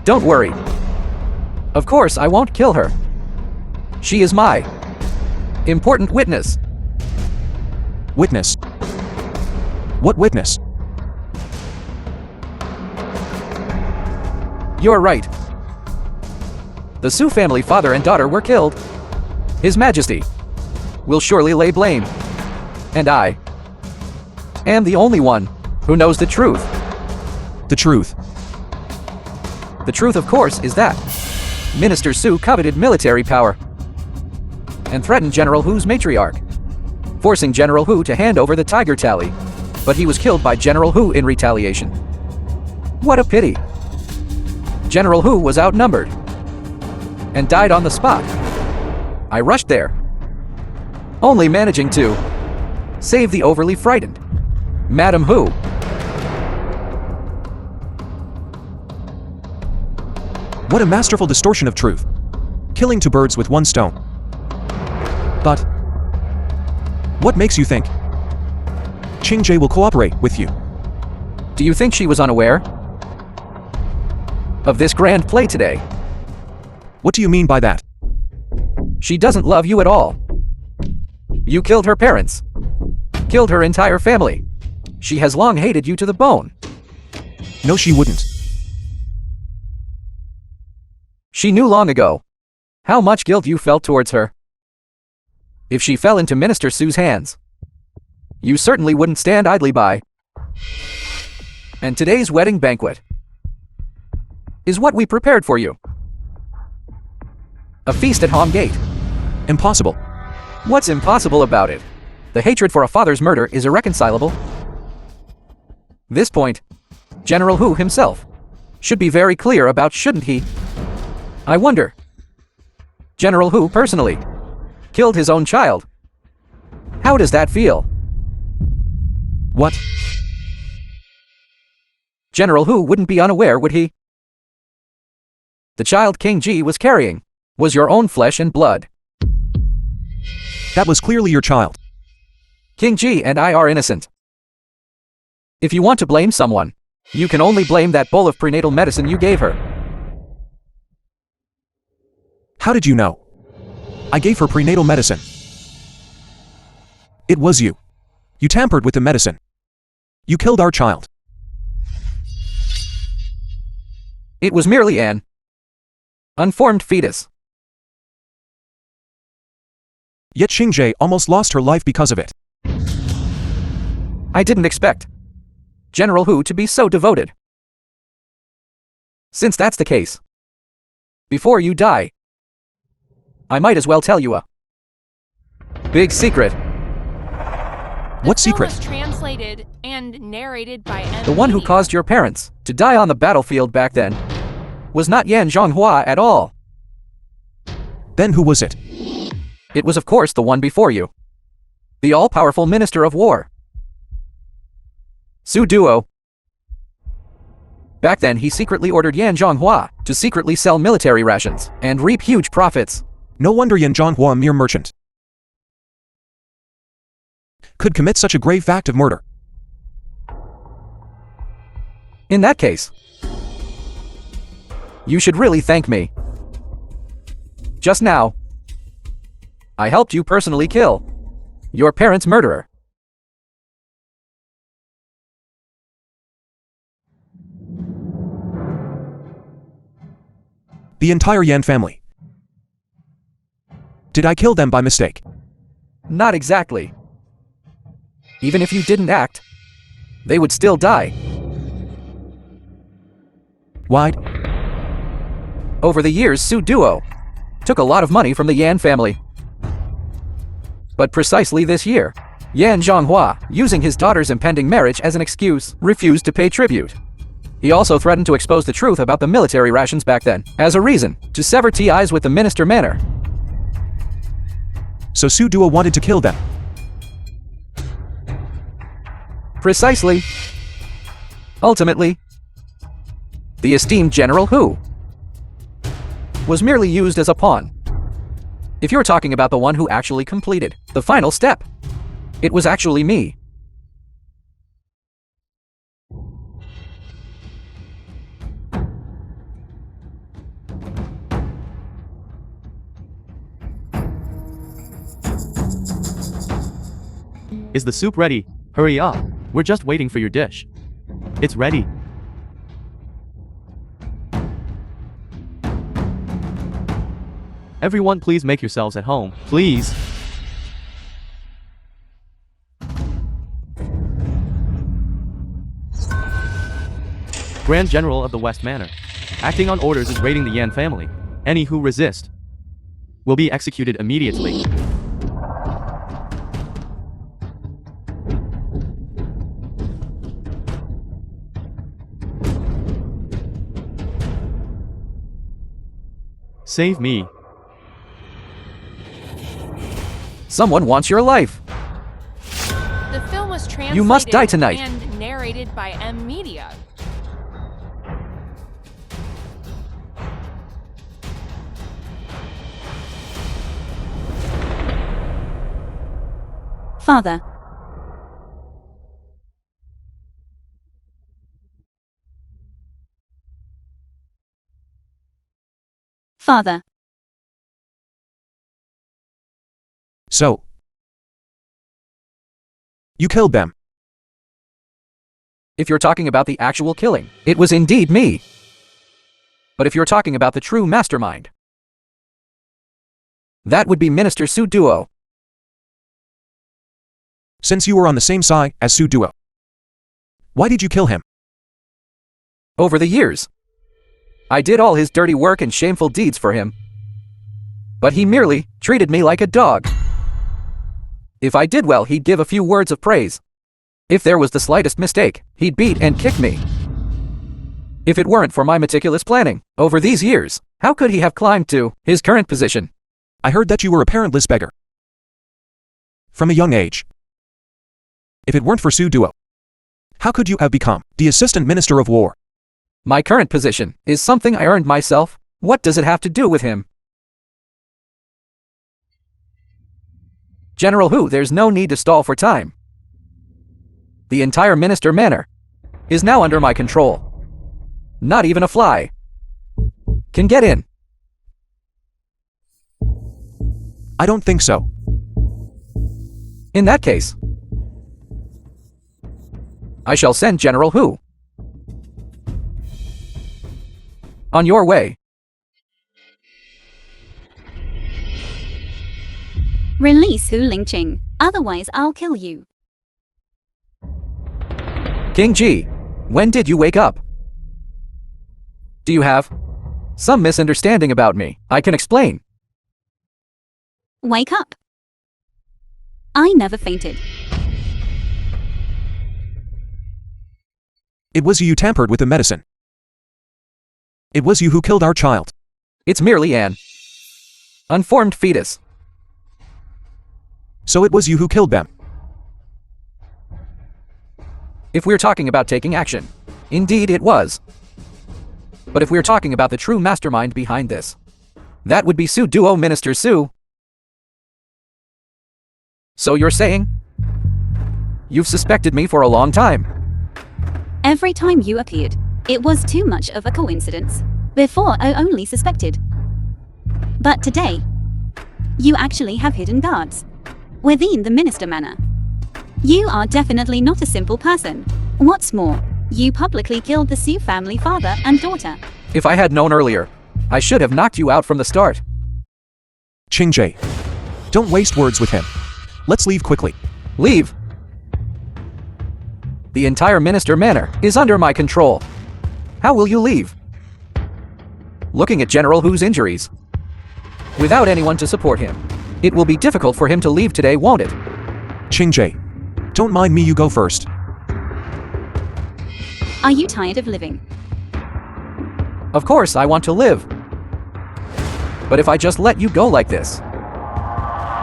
Don't worry. Of course, I won't kill her. She is my important witness. Witness. What witness? You're right. The Su family father and daughter were killed. His Majesty will surely lay blame. And I am the only one who knows the truth. The truth. The truth, of course, is that Minister Su coveted military power and threatened General Hu's matriarch, forcing General Hu to hand over the tiger tally, but he was killed by General Hu in retaliation. What a pity. General Hu was outnumbered and died on the spot. I rushed there, only managing to save the overly frightened Madam Hu. What a masterful distortion of truth. Killing two birds with one stone. But what makes you think Qingje will cooperate with you? Do you think she was unaware of this grand play today? What do you mean by that? She doesn't love you at all. You killed her parents. Killed her entire family. She has long hated you to the bone. No, she wouldn't. She knew long ago how much guilt you felt towards her. If she fell into Minister Su's hands, you certainly wouldn't stand idly by. And today's wedding banquet is what we prepared for you. A feast at home gate. Impossible. What's impossible about it? The hatred for a father's murder is irreconcilable. This point, General Hu himself should be very clear about, shouldn't he? I wonder. General Hu personally killed his own child. How does that feel? What? General Hu wouldn't be unaware, would he? The child King Ji was carrying was your own flesh and blood. That was clearly your child. King Ji and I are innocent. If you want to blame someone, you can only blame that bowl of prenatal medicine you gave her. How did you know? I gave her prenatal medicine. It was you. You tampered with the medicine. You killed our child. It was merely an unformed fetus. Yet Xingje almost lost her life because of it. I didn't expect General Hu to be so devoted. Since that's the case, before you die, I might as well tell you a big secret. What The film secret? was translated and narrated by The one who caused your parents to die on the battlefield back then was not Yan Zhonghua at all. Then who was it? It was, of course, the one before you. The all-powerful Minister of War. Su Duo. Back then, he secretly ordered Yan Zhonghua to secretly sell military rations and reap huge profits. No wonder Yan Zhonghua, a mere merchant, could commit such a grave act of murder. In that case, you should really thank me. Just now, I helped you personally kill your parents' murderer. The entire Yan family. Did I kill them by mistake? Not exactly. Even if you didn't act, they would still die. Why? Over the years, Su Duo took a lot of money from the Yan family. But precisely this year, Yan Zhonghua, using his daughter's impending marriage as an excuse, refused to pay tribute. He also threatened to expose the truth about the military rations back then, as a reason to sever ties with the Minister Manor. So Su Duo wanted to kill them. Precisely. Ultimately, the esteemed General Hu was merely used as a pawn. If you're talking about the one who actually completed the final step, it was actually me. Is the soup ready? Hurry up. We're just waiting for your dish. It's ready. Everyone, please make yourselves at home, please. Grand General of the West Manor, acting on orders, is raiding the Yan family. Any who resist will be executed immediately. Save me. Someone wants your life. The film was translated You must die tonight. and narrated by M Media. Father. Father. So, you killed them. If you're talking about the actual killing, it was indeed me. But if you're talking about the true mastermind, that would be Minister Su Duo. Since you were on the same side as Su Duo, why did you kill him? Over the years, I did all his dirty work and shameful deeds for him. But he merely treated me like a dog. If I did well, he'd give a few words of praise. If there was the slightest mistake, he'd beat and kick me. If it weren't for my meticulous planning over these years, how could he have climbed to his current position? I heard that you were a parentless beggar from a young age. If it weren't for Su Duo, how could you have become the Assistant Minister of War? My current position is something I earned myself. What does it have to do with him? General Hu, there's no need to stall for time. The entire Minister Manor is now under my control. Not even a fly can get in. I don't think so. In that case, I shall send General Hu on your way. Release Hu Lingqing, otherwise I'll kill you. King Ji, when did you wake up? Do you have some misunderstanding about me? I can explain. Wake up. I never fainted. It was you who tampered with the medicine. It was you who killed our child. It's merely an unformed fetus. So it was you who killed them. If we're talking about taking action, indeed it was. But if we're talking about the true mastermind behind this, that would be Su Duo Minister Su. So you're saying you've suspected me for a long time? Every time you appeared, it was too much of a coincidence. Before I only suspected. But today, you actually have hidden guards within the Minister Manor. You are definitely not a simple person. What's more, you publicly killed the Su family father and daughter. If I had known earlier, I should have knocked you out from the start. Qingjae, don't waste words with him. Let's leave quickly. Leave. The entire Minister Manor is under my control. How will you leave? Looking at General Hu's injuries, without anyone to support him, it will be difficult for him to leave today, won't it? Qingjae, don't mind me, you go first. Are you tired of living? Of course I want to live. But if I just let you go like this,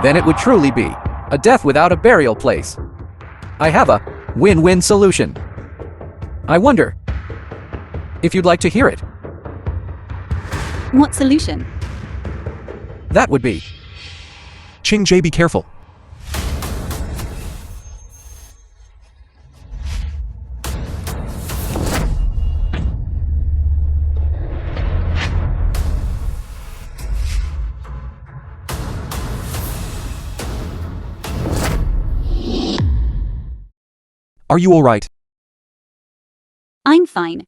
then it would truly be a death without a burial place. I have a win-win solution. I wonder if you'd like to hear it. What solution? That would be Qingjae, be careful. Are you all right? I'm fine.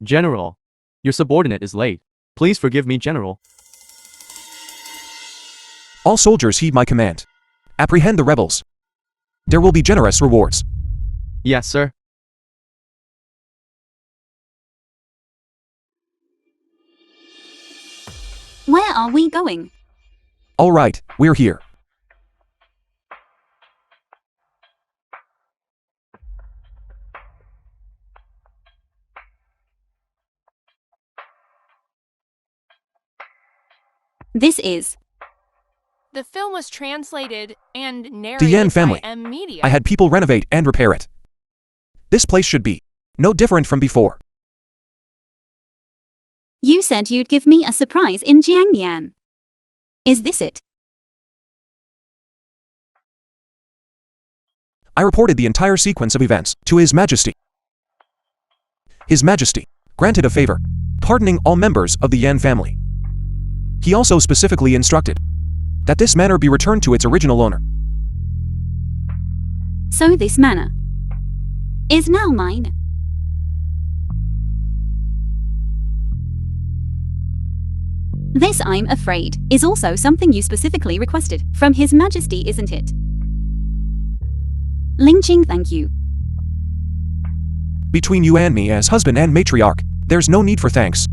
General, your subordinate is late. Please forgive me, General. All soldiers heed my command. Apprehend the rebels. There will be generous rewards. Yes, sir. Where are we going? All right, we're here. This is. The film was translated and The narrated Yan family. by M Media. I had people renovate and repair it. This place should be no different from before. You said you'd give me a surprise in Jiangyan. Is this it? I reported the entire sequence of events to His Majesty. His Majesty granted a favor, pardoning all members of the Yan family. He also specifically instructed that this manor be returned to its original owner. So this manor is now mine. This, I'm afraid, is also something you specifically requested from His Majesty, isn't it? Ling Qing, thank you. Between you and me as husband and matriarch, there's no need for thanks.